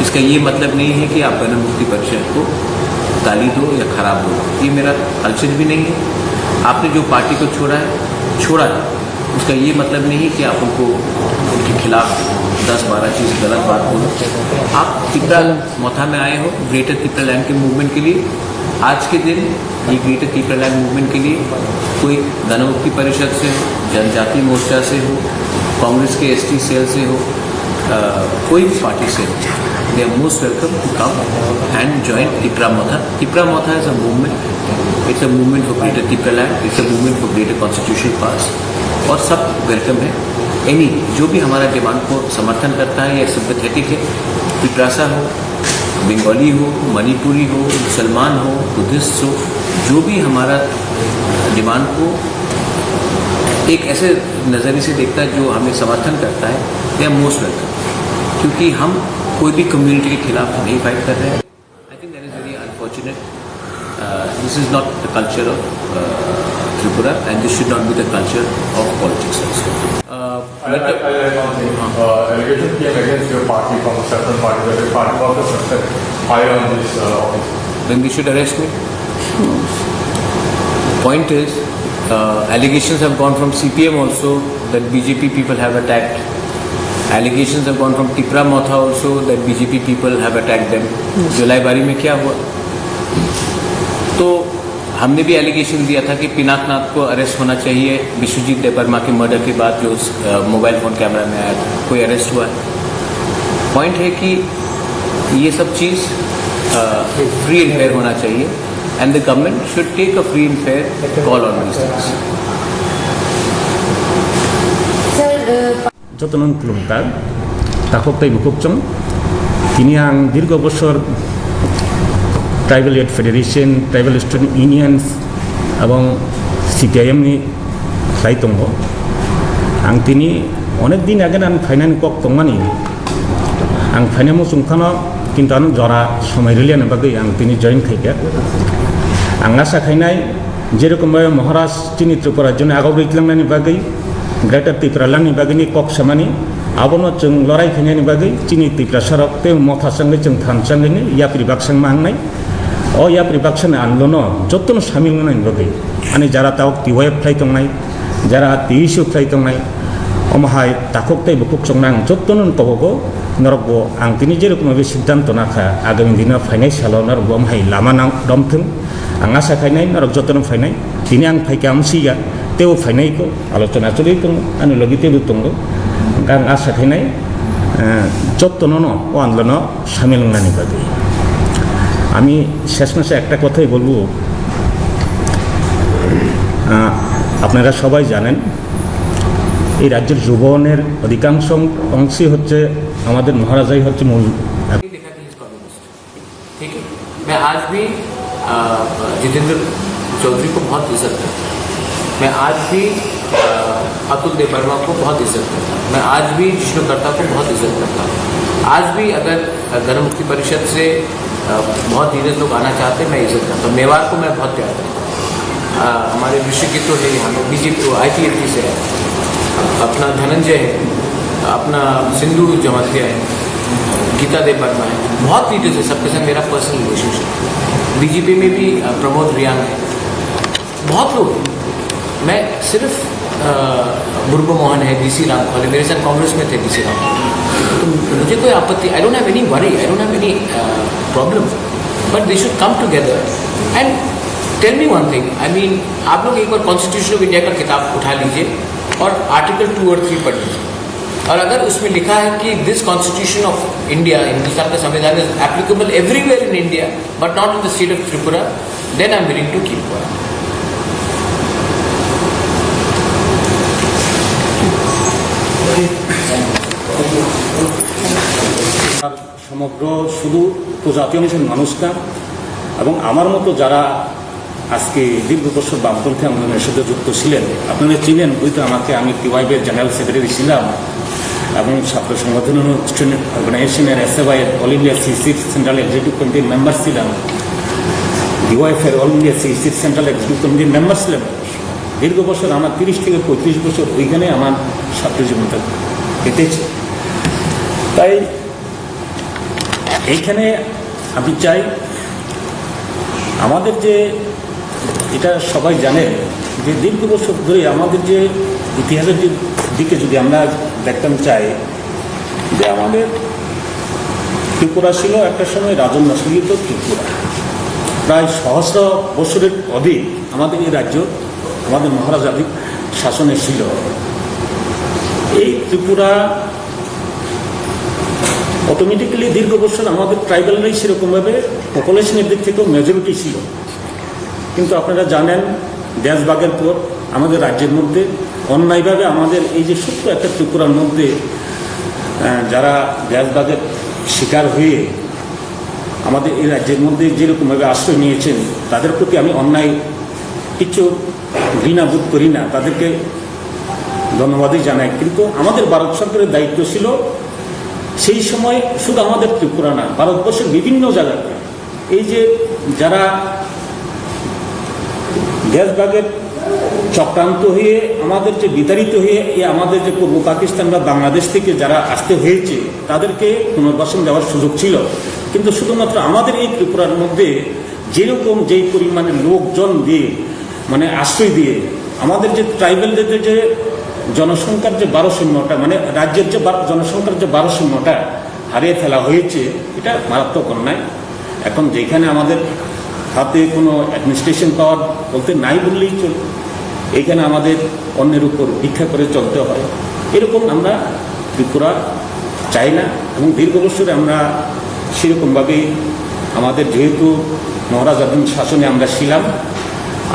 इसका ये मतलब नहीं है कि आप गण मुक्ति परिषद को गाली दो या खराब दो, ये मेरा कल्चर भी नहीं है। आपने जो पार्टी को छोड़ा है उसका ये मतलब नहीं है कि आप उनको उनके खिलाफ 10-12 चीज़ गलत बात बोलो। आप त्रिपुरा मोथा में आए हो ग्रेटर त्रिपुरा लैंड के मूवमेंट के लिए। आज के दिन ये ग्रेटर त्रिपुरा लैंड मूवमेंट के लिए कोई गण मुक्ति परिषद से हो, जनजाति मोर्चा से हो, कांग्रेस के एसटी सेल से हो, कोई भी पार्टी से हो, they are most welcome to come and join Tripura Motha. Tripura Motha is a movement, it's a movement for greater Tripura land, it's a movement for greater constitutional pass, और सब वेलकम है। एनी जो भी हमारा डिमांड को समर्थन करता है या सिंपैथेटिक है, त्रिपुरासा हो, बंगाली हो, मणिपुरी हो, मुसलमान हो, बुद्धिस्ट हो, जो भी हमारा डिमांड को एक ऐसे नज़रिए से देखता है जो हमें समर्थन करता है, दे आर मोस्ट वेलकम। क्योंकि हम कोई भी कम्युनिटी के खिलाफ नहीं फाइट कर रहे हैं। I think that is very unfortunate. This is not the culture of Tripura, and this should not be the culture of politics also. Allegation came against your party from a certain party that the party was a suspect higher on this office. Then they should arrest me. Point is, allegations have gone from CPM also that BJP people have attacked. Allegations have gone from Tripura Motha also that BJP people have attacked them. जुलाई बारी में क्या हुआ? तो हमने भी allegation दिया था कि पिनाकनाथ को अरेस्ट होना चाहिए विश्वजीत देबबर्मा के मर्डर के बाद जो मोबाइल फ़ोन कैमरा में आया था, कोई अरेस्ट हुआ है? पॉइंट है कि ये सब चीज़ फ्री एंड फेयर होना चाहिए and the government should take a free and fair call on this things. যতনন কুলুমকার তাকতাই বুকুকচং তিনি আং দীর্ঘ বছর ট্রাইবেল এড ফেডারেশন, ট্রাইবেল স্টুডেন্ট ইউনিয়ন্स এবং সিপিআইএমनि খাই दङ। आं तिनि अनेक दिन आगे आं फाइनान कक तंमानि आं फाइनान मुसुंखानो किन्तु आं जरा समय रिलियानो बागै आं तिनि जइन खाइका आं आशा खाइनाय जेरकम महाराष्ट्र तिनि त्रिपुरा राज्यनि आगाव रैख्लांनायनि बागै ग्रेटर त्रिपुरा लैंडनि बागैनि कक सामानि आबनो जों लड़ाई फैनायनि बागै तिनि त्रिपुरा सरक ते मथासंगै जों थानसंगैनि याप्रि बाक्सां मांगनाय ओ याप्रि बाक्सान आन्दोलन जतन सामिल होनायनि बागै माने जारा ताव टिवाइफ फ्लाइ तंनाय जारा टिइसु फ्लाइ तंनाय अमहाय ताककताय बुकुक संनां जतन कबगो नरगो आं तिनि जेरकम बे सिद्धांत नाखा आगामी दिन फाइनाय सालाव नरगो अमहाय लामा नां दमथों आं आशा खाइनाय नरग जतन फाइनाय तिनि आं फाइका आमसिया तेव फाइनायखौ आलोचना चलै दङ आंनि लगि तेबो दङ। आं आशा खाइनाय যত্ন ও আন্দোলন সামিল হওয়ার বাদে আমি শেষ মাসে একটা কথাই বলবো, আপনারা সবাই জানেন এই রাজ্যের যুবনের অধিকাংশ অংশই হচ্ছে আমাদের মহারাজাই হচ্ছে মূল। ठीक है, मैं आज भी जितेंद्र चौधरी को बहुत इज्जत करता हूँ, मैं आज भी अतुल देबबर्मा को बहुत इज्जत करता हूँ, मैं आज भी जिष्णुकर्ता को बहुत इज्जत करता हूँ। आज भी अगर गण मुक्ति परिषद से बहुत धीरे लोग आना चाहते हैं, मैं इज्जत करता हूँ। मेवाड़ को मैं बहुत प्यार करता हूँ। हमारे ऋषिकेश तो है, हमें बीजेपी ITFT से है, अपना धनंजय है, अपना सिंधु जमातिया है, गीता देबबर्मा है, बहुत लीडर्स है, सबके साथ मेरा पर्सनल रिलेशनशिप। बीजेपी में भी प्रमोद रियांग है, बहुत लोग हैं। मैं सिर्फ बुर्गो मोहन है, DC राम वाले मेरे साथ कांग्रेस में थे, DC राम, तो मुझे कोई आपत्ति, I don't have any worry, I don't have any problem, but they should come together and tell me one thing. I mean आप लोग एक बार कॉन्स्टिट्यूशन ऑफ इंडिया का किताब उठा लीजिए और आर्टिकल 2 और 3 पढ़ लीजिए, और अगर उसमें लिखा है कि this constitution of India, Hindustan का संविधान is applicable everywhere in India but not in the state of Tripura, then I am willing to keep quiet. সমগ্র শুধু উপজাতীয় অংশের মানুষ না, এবং আমার মতো যারা আজকে দীর্ঘ বছর বামপন্থী আন্দোলনের সাথে যুক্ত ছিলেন, আপনারা চিনেন, হয়তো আমাকে, আমি টিওয়াইবের জেনারেল সেক্রেটারি ছিলাম এবং ছাত্র সংগঠন অর্গানাইজেশনের SFI এর all India CC central executive কমিটির মেম্বার ছিলাম, DYF এর all India CC central executive কমিটির মেম্বার ছিলাম। দীর্ঘ বছর আমার 30 থেকে 35 বছর ওইখানে আমার ছাত্র জীবনটা কেটেছে। তাই এইখানে আমি চাই আমাদের যে, এটা সবাই জানে যে দীর্ঘ বছর ধরে আমাদের যে ইতিহাসের দিকে যদি আমরা দেখতাম চাই, যে আমাদের ত্রিপুরা ছিল একটা সময় রাজন্য শাসিত ত্রিপুরা। প্রায় সহস্র বছরের অধিক আমাদের এই রাজ্য আমাদের মহারাজাদের শাসনে ছিল। এই ত্রিপুরা অটোমেটিক্যালি দীর্ঘ বছর আমাদের ট্রাইবালরাই সেরকমভাবে পপুলেশনের দিক থেকেও মেজরিটি ছিল। কিন্তু আপনারা জানেন দেশভাগের পর আমাদের রাজ্যের মধ্যে অন্যায়ভাবে আমাদের এই যে ছোট্ট একটা ত্রিপুরার মধ্যে যারা দেশভাগের শিকার হয়ে আমাদের এই রাজ্যের মধ্যে যেরকমভাবে আশ্রয় নিয়েছেন, তাদের প্রতি আমি অন্যায় কিছু ঘৃণা বোধ করি না, তাদেরকে ধন্যবাদই জানাই। কিন্তু আমাদের ভারত সরকারের দায়িত্ব ছিল সেই সময় শুধু আমাদের ত্রিপুরা না, ভারতবর্ষের বিভিন্ন জায়গাতে এই যে যারা দেশভাগের চক্রান্ত হয়ে আমাদের যে বিতাড়িত হয়ে আমাদের যে পূর্ব পাকিস্তান বা বাংলাদেশ থেকে যারা আসতে হয়েছে, তাদেরকে পুনর্বাসন দেওয়ার সুযোগ ছিল। কিন্তু শুধুমাত্র আমাদের এই ত্রিপুরার মধ্যে যেরকম যেই পরিমাণে লোকজন দিয়ে মানে আশ্রয় দিয়ে আমাদের যে ট্রাইবেলদের যে জনসংখ্যার যে 1200টা মানে রাজ্যের যে জনসংখ্যার যে 1200টা হারিয়ে ফেলা হয়েছে, এটা মারাত্মক অন্যায়। এখন যেখানে আমাদের হাতে কোনো অ্যাডমিনিস্ট্রেশন পাওয়ার বলতে নাই বললেই চলে, এইখানে আমাদের অন্যের উপর ভিক্ষা করে চলতে হয়, এরকম আমরা ত্রিপুরা চাই না। এবং দীর্ঘ বছরে আমরা সেরকমভাবেই আমাদের যেহেতু মহারাজাধীন শাসনে আমরা ছিলাম,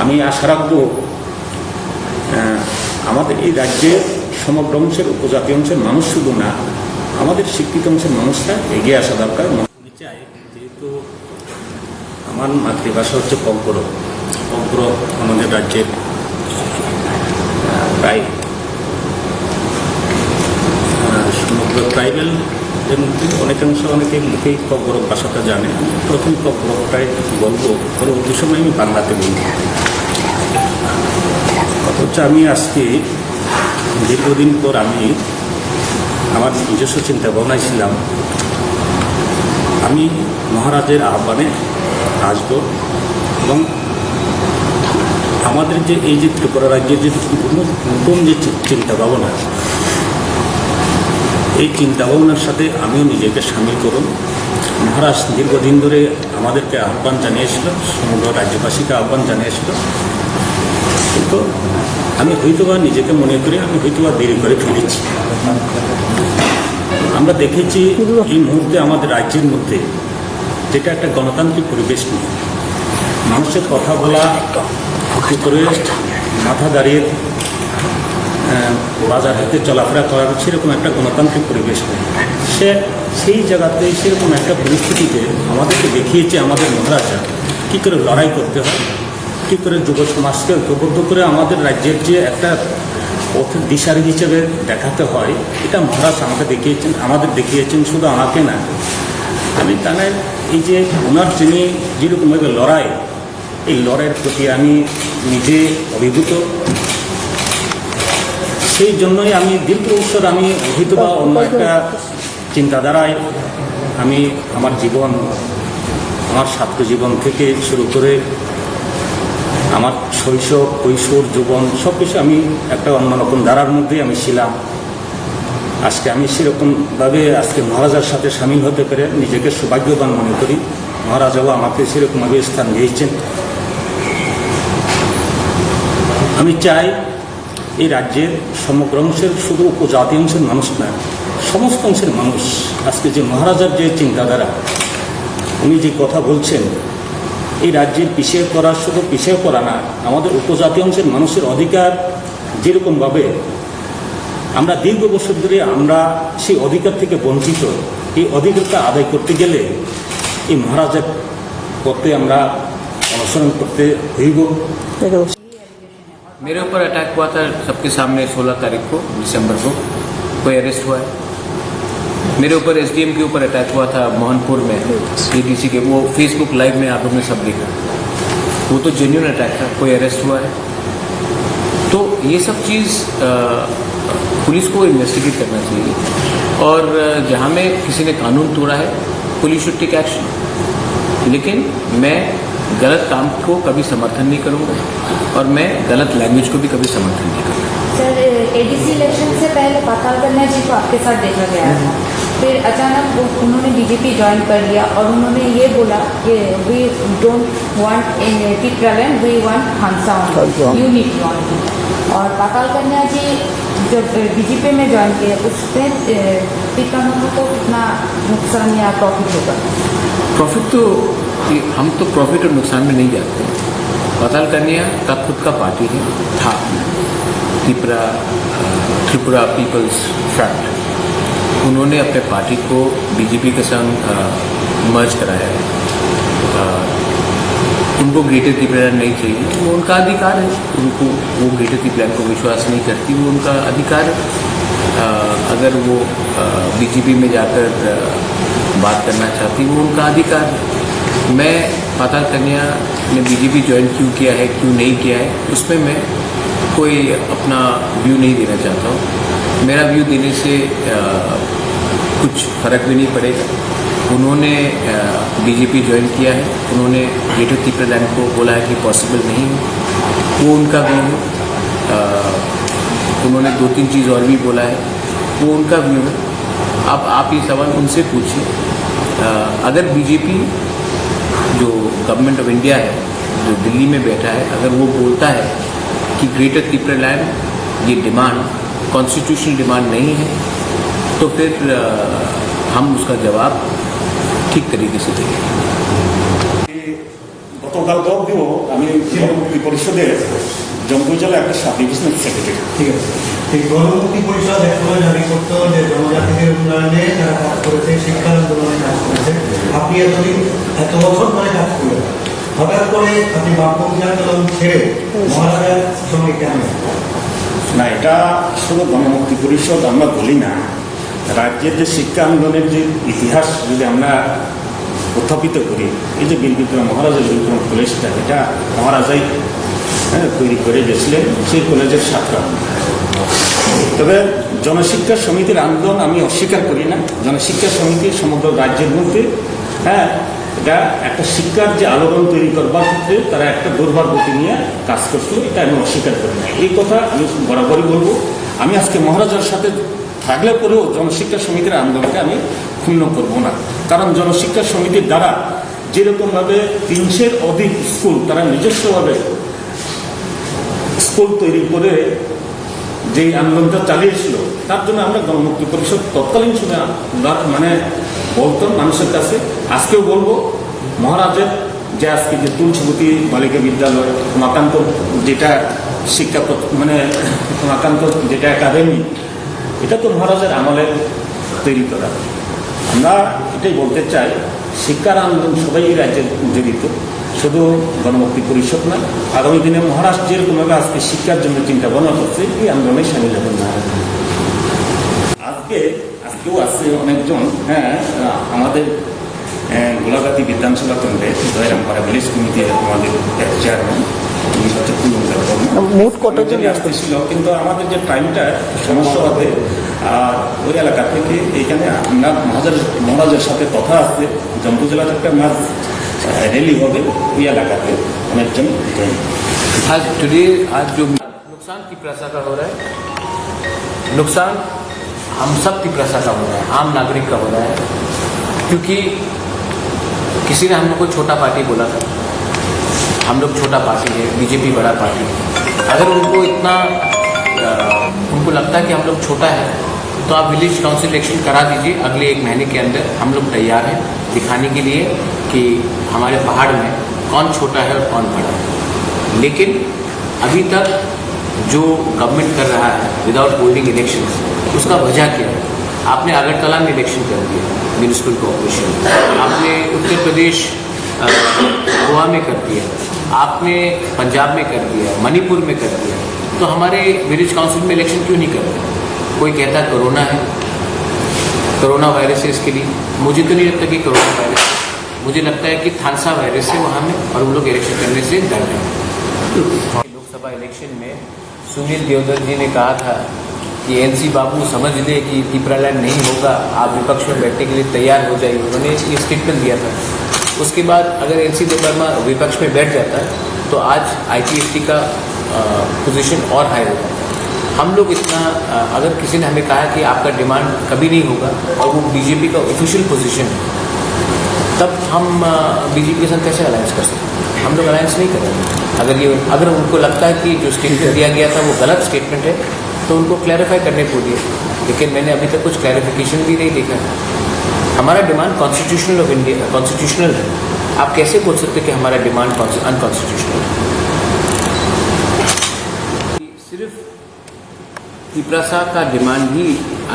আমি আশা রাখবো আমাদের এই রাজ্যের সমগ্র অংশের উপজাতি অংশের মানুষ শুধু না, আমাদের শিক্ষিত অংশের মানুষরা এগিয়ে আসা দরকার। আমি চাই যেহেতু আমার মাতৃভাষা হচ্ছে কঙ্কর আমাদের রাজ্যের প্রায় সমগ্র ট্রাইবেলদের মধ্যে অনেকে মুখেই কঙ্কর ভাষাটা জানে। প্রথম কঙ্করটাই বলবো, পরবর্তী সময় আমি বাংলাতে বলবো। অথচ আমি আজকে দীর্ঘদিন পর আমি আমার নিজস্ব চিন্তা ভাবনায় ছিলাম, আমি মহারাজের আহ্বানে আসবো এবং আমাদের যে এই যে ত্রিপুরা রাজ্যের যে নতুন যে চিন্তা ভাবনা, এই চিন্তা ভাবনার সাথে আমিও নিজেকে সামিল করুন। মহারাজ দীর্ঘদিন ধরে আমাদেরকে আহ্বান জানিয়েছিল, সমগ্র রাজ্যবাসীকে আহ্বান জানিয়েছিল, কিন্তু আমি হয়তোবা নিজেকে মনে করি আমি হয়তোবা দেরি করে ফিরেছি। আমরা দেখেছি এই মুহূর্তে আমাদের রাজ্যের মধ্যে যেটা একটা গণতান্ত্রিক পরিবেশ নেই, মানুষের কথা বলা করে মাথা দাঁড়িয়ে বাজার হাতে চলাফেরা করার সেরকম একটা গণতান্ত্রিক পরিবেশ নেই। সেই জায়গাতে সেরকম একটা পরিস্থিতিতে আমাদেরকে দেখিয়েছে আমাদের মহারাজা কী করে লড়াই করতে হয়, কী করে যুব সমাজকে ঐক্যবদ্ধ করে আমাদের রাজ্যের যে একটা পথের দিশারি হিসেবে দেখাতে হয়, এটা মহারাজ আমাদের দেখিয়েছেন। শুধু আমাকে না, আমি তাহলে এই যে ওনার যিনি যেরকমভাবে লড়াই, এই লড়াইয়ের প্রতি আমি নিজে অভিভূত। সেই জন্যই আমি দীর্ঘ বছর আমি অভিভূত বা অন্য একটা চিন্তাধারায় আমি আমার জীবন, আমার ছাত্র জীবন থেকে শুরু করে আমার শৈশব, কৈশোর, যৌবন সব কিছু আমি একটা অন্যরকম ধারার মধ্যেই আমি ছিলাম। আজকে আমি সেরকমভাবে আজকে মহারাজার সাথে সামিল হতে পেরে নিজেকে সৌভাগ্যবান মনে করি। মহারাজাও আমাকে সেরকমভাবে স্থান দিয়েছেন। আমি চাই এই রাজ্যের সমগ্র অংশের, শুধু উপজাতি অংশের মানুষ না, সমস্ত অংশের মানুষ আজকে যে মহারাজার যে চিন্তাধারা, উনি যে কথা বলছেন, এই রাজ্যের পিছিয়ে পড়া, শুধু পিছিয়ে পড়া না, আমাদের উপজাতি অংশের মানুষের অধিকার যেরকমভাবে আমরা দীর্ঘ বছর ধরে আমরা সেই অধিকার থেকে বঞ্চিত, এই অধিকারটা আদায় করতে গেলে এই মহারাজার পথে আমরা অনুসরণ করতে হইব। मेरे ऊपर अटैक हुआ था सबके सामने 16 तारीख को दिसंबर को, कोई अरेस्ट हुआ है। मेरे ऊपर एसडीएम के ऊपर अटैक हुआ था मोहनपुर में एडीसी के, वो फेसबुक लाइव में आप लोग ने सब देखा। वो तो जेन्युइन अटैक था, कोई अरेस्ट हुआ है? तो ये सब चीज़ पुलिस को इन्वेस्टिगेट करना चाहिए, और जहाँ में किसी ने कानून तोड़ा है पुलिस शुड टेक एक्शन। लेकिन मैं गलत काम को कभी समर्थन नहीं करूँगा, और मैं गलत लैंग्वेज को भी कभी समर्थन नहीं करूँगा। सर, एडीसी इलेक्शन से पहले पाताल कन्या जी को आपके साथ देखा गया था, फिर अचानक उन्होंने बीजेपी ज्वाइन कर लिया और उन्होंने ये बोला कि we don't want Tipraland, we want हांसा यूनिट वांट। और पाताल कन्या जी जब बीजेपी में ज्वाइन किया उसमें टिपरालैंड को कितना नुकसान या प्रॉफिट होगा? प्रॉफिट तो हम तो प्रॉफिट और नुकसान में नहीं जाते हैं। पाताल कन्या का खुद का पार्टी है, था त्रिपुरा पीपल्स फ्रंट। उन्होंने अपने पार्टी को बीजेपी के संग मर्ज कराया है। उनको ग्रेटर त्रिपुरालैंड नहीं चाहिए, वो उनका अधिकार है। उनको वो ग्रेटर त्रिपुरालैंड को विश्वास नहीं करती, वो उनका अधिकार है। अगर वो बीजेपी में जाकर बात करना चाहती, वो उनका अधिकार है। मैं पाताल कन्या ने बीजेपी ज्वाइन क्यों किया है, क्यों नहीं किया है, उसमें मैं कोई अपना व्यू नहीं देना चाहता हूँ। मेरा व्यू देने से कुछ फर्क भी नहीं पड़ेगा। उन्होंने बीजेपी ज्वाइन किया है, उन्होंने ग्रेटर त्रिपुरालैंड को बोला है कि पॉसिबल नहीं है, वो उनका व्यू है। उन्होंने 2-3 चीज़ और भी बोला है, वो उनका व्यू है। अब आप ये सवाल उनसे पूछिए। अगर बीजेपी जो गवर्नमेंट ऑफ इंडिया है, जो दिल्ली में बैठा है, अगर वो बोलता है कि ग्रेटर त्रिपुरालैंड ये डिमांड कॉन्स्टिट्यूशनल डिमांड नहीं है, तो फिर हम उसका जवाब ঠিক তরিকে সে দেবে। গতকাল 10 দিনও আমি গণমুক্তি পরিষদের জম্মু জেলা একটা সাব ডিভিশনাল সেক্রেটারি। ঠিক আছে, এই গণমুক্তি পরিষদ একসময় দাবি করতো যে জনজাতিদের উন্নয়নে তারা কাজ করেছে, শিক্ষা আন্দোলনে কাজ করেছে। আপনি এত বছর ধরে কাজ করলেন, হঠাৎ করে আপনি বামপন্থী আন্দোলন ছেড়ে মহারাজার সঙ্গে কেন? না, এটা শুধু গণমুক্তি পরিষদ আমরা বলি না, রাজ্যের যে শিক্ষা আন্দোলনের যে ইতিহাস যদি আমরা উত্থাপিত করি, এই যে বীরবিক্রম মহারাজের বীরবিক্রম কলেজটা, এটা মহারাজাই তৈরি করে গেছিলেন, সেই কলেজের ছাত্র। তবে জনশিক্ষা সমিতির আন্দোলন আমি অস্বীকার করি না। জনশিক্ষা সমিতি সমগ্র রাজ্যের মধ্যে এটা একটা শিক্ষার যে আলোড়ন তৈরি করবার ক্ষেত্রে তারা একটা দুর্বার গতি নিয়ে কাজ করছিল, এটা আমি অস্বীকার করি না। এই কথা আমি বরাবরই বলবো। আমি আজকে মহারাজার সাথে থাকলে পরেও জনশিক্ষা সমিতির আন্দোলনকে আমি ক্ষুণ্ণ করব না। কারণ জনশিক্ষা সমিতির দ্বারা যেরকমভাবে 300-এর অধিক স্কুল তারা নিজস্বভাবে স্কুল তৈরি করে যে আন্দোলনটা চালিয়েছিল, তার জন্য আমরা গণমুক্তি পরিষদ তৎকালীন সময় মানে বলতাম মানুষের কাছে, আজকেও বলবো, মহারাজের যে আজকে যে তুলসীবতী বালিকা বিদ্যালয়, মাকান্ত যেটা শিক্ষা মানে মাকান্ত যেটা একাডেমি, এটা তো মহারাজের আমলে তৈরি করা। আমরা এটাই বলতে চাই, শিক্ষার আন্দোলন সবাই এই রাজ্যে জড়িত, শুধু গণমুক্তি পরিষদ না। আগামী দিনে মহারাজ যেরকমভাবে আজকে শিক্ষার জন্য চিন্তা ভাবনা করছে, এই আন্দোলনে সামিল হবেন মহারাজ। আজকেও আছে অনেকজন, আমাদের গোলাঘাটি বিধানসভা কেন্দ্রে দয়রামপাড়া ভিলেজ কমিটির আমাদের চেয়ারম্যান মোট কতজন আসতেছিল, কিন্তু আমাদের যে টাইমটা সমস্যা হবে, আর ওই এলাকা থেকে এইখানে আমরা মহারাজের সাথে কথা আছে, জম্মু জেলা থেকে মাঝ रैली हो गई, ये इलाका पे हमें जन आज जो नुकसान त्रिपुरा का हो रहा है, नुकसान हम सब त्रिपुरा का हो रहा है, आम नागरिक का हो रहा है। क्योंकि किसी ने हम लोग को छोटा पार्टी बोला था, हम लोग छोटा पार्टी है, बीजेपी बड़ा पार्टी है। अगर उनको इतना उनको लगता है कि हम लोग छोटा है, तो आप विलेज काउंसिल इलेक्शन करा दीजिए अगले 1 महीने के अंदर। हम लोग तैयार हैं दिखाने के लिए कि हमारे पहाड़ में कौन छोटा है और कौन बड़ा है। लेकिन अभी तक जो गवर्नमेंट कर रहा है विदाउट होल्डिंग इलेक्शन, उसका वजह क्या है? आपने अगरतला में इलेक्शन कर दिया म्यूनिसिपल कॉर्पोरेशन, आपने उत्तर प्रदेश गोवा में कर दिया, आपने पंजाब में कर दिया, मणिपुर में कर दिया, तो हमारे विलेज काउंसिल में इलेक्शन क्यों नहीं कर रहे? कोई कहता कोरोना है, कोरोना वायरस है इसके लिए। मुझे तो नहीं लगता कि कोरोना वायरस है, मुझे लगता है कि थानसा वायरस है वहाँ में, और वो लोग इलेक्शन करने से डर रहे हैं। लोकसभा इलेक्शन में सुनील देवधर जी ने कहा था कि एनसी बाबू समझ ले कि पिपरालैंड नहीं होगा, आप विपक्ष में बैठने के लिए तैयार हो जाइए, उन्होंने ये स्टेटमेंट दिया था। उसके बाद अगर एनसी वर्मा विपक्ष में बैठ जाता है तो आज ITFT का पोजीशन और हाई होता है। हम लोग इतना अगर किसी ने हमें कहा कि आपका डिमांड कभी नहीं होगा और वो बीजेपी का ऑफिशियल पोजीशन है, तब हम बीजेपी के साथ कैसे अलायंस कर सकते हैं? हम लोग अलायंस नहीं करेंगे। अगर उनको लगता है कि जो स्टेटमेंट दिया गया था वो गलत स्टेटमेंट है तो उनको क्लैरिफाई करने को दिए, लेकिन मैंने अभी तक कुछ क्लैरिफिकेशन भी नहीं देखा है। हमारा demand constitutional of India constitutional है। आप कैसे बोल सकते हैं कि हमारा डिमांड अनकॉन्स्टिट्यूशनल है? सिर्फ पिपरासा का डिमांड ही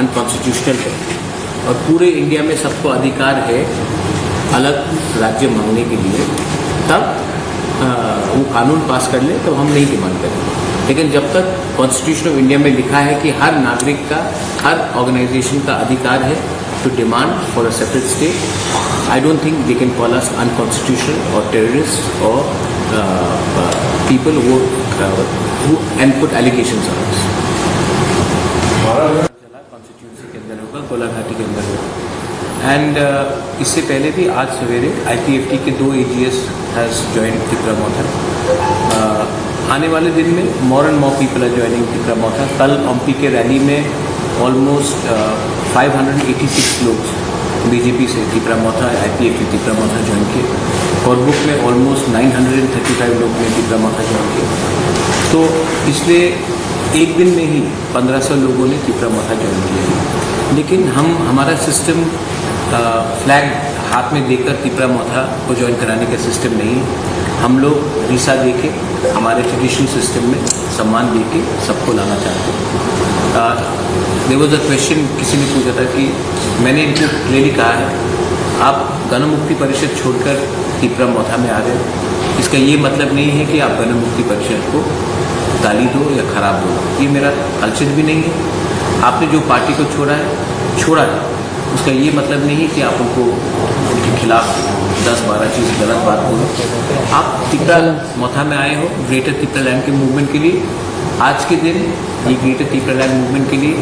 अनकॉन्स्टिट्यूशनल है और पूरे इंडिया में सबको अधिकार है अलग राज्य मांगने के लिए, तब वो कानून पास कर ले, तब हम नहीं डिमांड करेंगे। लेकिन जब तक कॉन्स्टिट्यूशन ऑफ इंडिया में लिखा है कि हर नागरिक का, हर ऑर्गेनाइजेशन का अधिकार है to demand for a separate state, I don't think they can call us unconstitutional और टेररिस्ट और people who and put allegations on us. Constituency के अंदर होगा, कोलाघाटी के अंदर होगा। एंड इससे पहले भी आज सवेरे ITFT के 2 AGS हैज ज्वाइन तिपरामोथा। आने वाले दिन में more and more people are joining Tipra Motha. कल ओमपी के रैली में ऑलमोस्ट 586 लोग बीजेपी से तिपरामोथा ITFT तिपरामोथा ज्वाइन किए। कोरबुक में ऑलमोस्ट 935 लोग ने तिपरामोथा ज्वाइन किए। तो पिछले एक दिन में ही 1500 लोगों ने तिपरामोथा ज्वाइन किया। लेकिन हमारा सिस्टम फ्लैग हाथ में देकर तिपरामोथा को ज्वाइन कराने का सिस्टम नहीं है। हम लोग वीसा देके हमारे ट्रेडिशनल सिस्टम में सम्मान देके सबको लाना चाहते हैं। देयर वाज अ क्वेश्चन, किसी ने पूछा था कि मैंने इनको क्लियरली कहा है आप गणमुक्ति परिषद छोड़कर तिपरामोथा में आ गए, इसका ये मतलब नहीं है कि आप गणमुक्ति परिषद को गाली दो या खराब दो, ये मेरा कल्चर भी नहीं है। आपने जो पार्टी को छोड़ा है, उसका ये मतलब नहीं है कि आप उनके खिलाफ 10-12 चीज़ गलत बात बोलो। आप तिपरामोथा में आए हो ग्रेटर तिपरालैंड के मूवमेंट के लिए। आज के दिन ये ग्रेटर तिपरालैंड मूवमेंट के लिए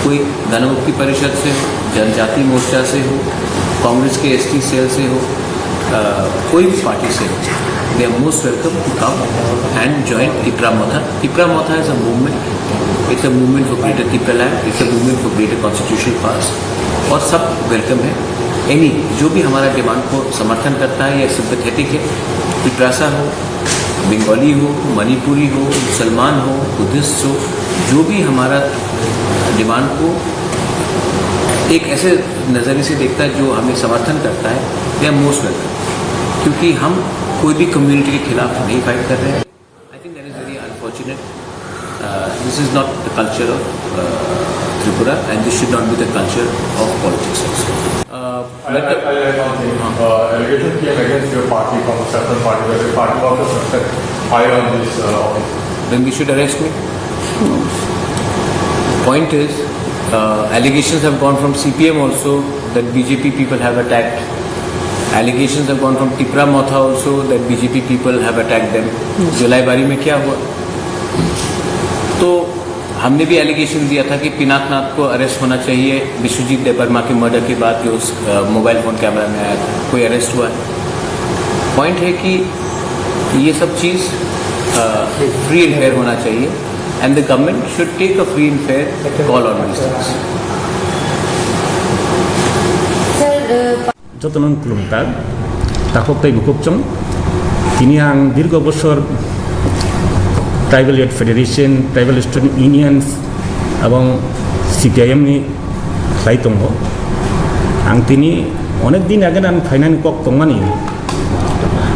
कोई गणमुक्ति परिषद से हो, जनजाति मोर्चा से हो, कांग्रेस के ST सेल से हो, कोई भी पार्टी से हो, they are most welcome to come and join Tipramootha. Tipramootha is a movement. It's a movement for greater Tipraland. It's a movement for greater constitutional powers. और सब वेलकम है। एनी जो भी हमारा डिमांड को समर्थन करता है या सिंपैथेटिक है, पिपरासा हो, बंगाली हो, मणिपुरी हो, मुसलमान हो, बुद्धिस्ट हो, जो भी हमारा डिमांड को एक ऐसे नज़रिए से देखता है जो हमें समर्थन करता है, दे आर मोस्ट वेलकम। क्योंकि हम कोई भी कम्युनिटी के खिलाफ नहीं फाइट कर रहे हैं। I think that is very unfortunate. This is not the culture of Tripura, and this should not be the culture of politics also. Allegation came against your party from a certain party, where the party was suspect higher on this office. Then we should arrest me. Point is, allegations have gone from CPM also that BJP people have attacked. Allegations have gone from Tipramootha also that BJP people have attacked them. जुलाईबारी में क्या हुआ? तो हमने भी allegation दिया था कि पिनाकनाथ को अरेस्ट होना चाहिए विश्वजीत देवर्मा के मर्डर के बाद, जो उस मोबाइल फ़ोन कैमरा में आया था, कोई अरेस्ट हुआ है। पॉइंट है कि ये सब चीज़ फ्री एंड फेयर होना चाहिए, and the government should take a free and fair call on this things. যতনং খুলুমতার তাকতাই বুকুপচং তিনি আং দীর্ঘ বছর ট্রাইবেল এড ফেডারেশন, ট্রাইবেল স্টুডেন্ট ইউনিয়ন্स এবং CPIM ni khai tongo ang tini onek din age an fainani kok tongmani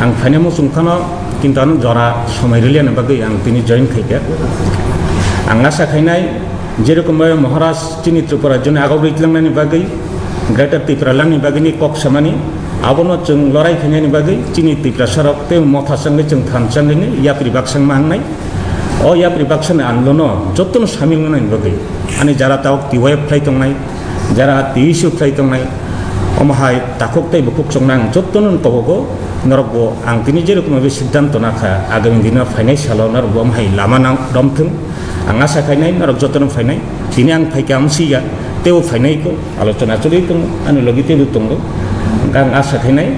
ang fainamo sungkhano kintu an jora somai relian bagui ang tini join khaika ang asa khainai jerokom bhabe Maharaj chini tripura jone agau reitlangnani bagui greater Tipraland ni bagui ni kok samani abono chung lorai khainani bagui chini Tripura sarok te motha sangai chung than sangai ni yapri baksang mangnai o yapri baksang anlono jottono samil nai bagui ani jara taok tiwai phlai tongnai যারা 30 উঠাইতংনাই অমহাই তাককটাই বুকুক সংনাং যত্তনন কবগো নরগো आं তিনি যেরকমভাবে সিদ্ধান্ত নাখা আগামী দিনের ফাইনাই সালাও নরগো অমহাই লামা নাং রমথং आं आशा खायनाय नरक जतन फायनाय दिनै आं फायका आमसिया तेव फायनायखौ आलोचना चलै दङ आंनि लगे तेबो दङ आं आशा खायनाय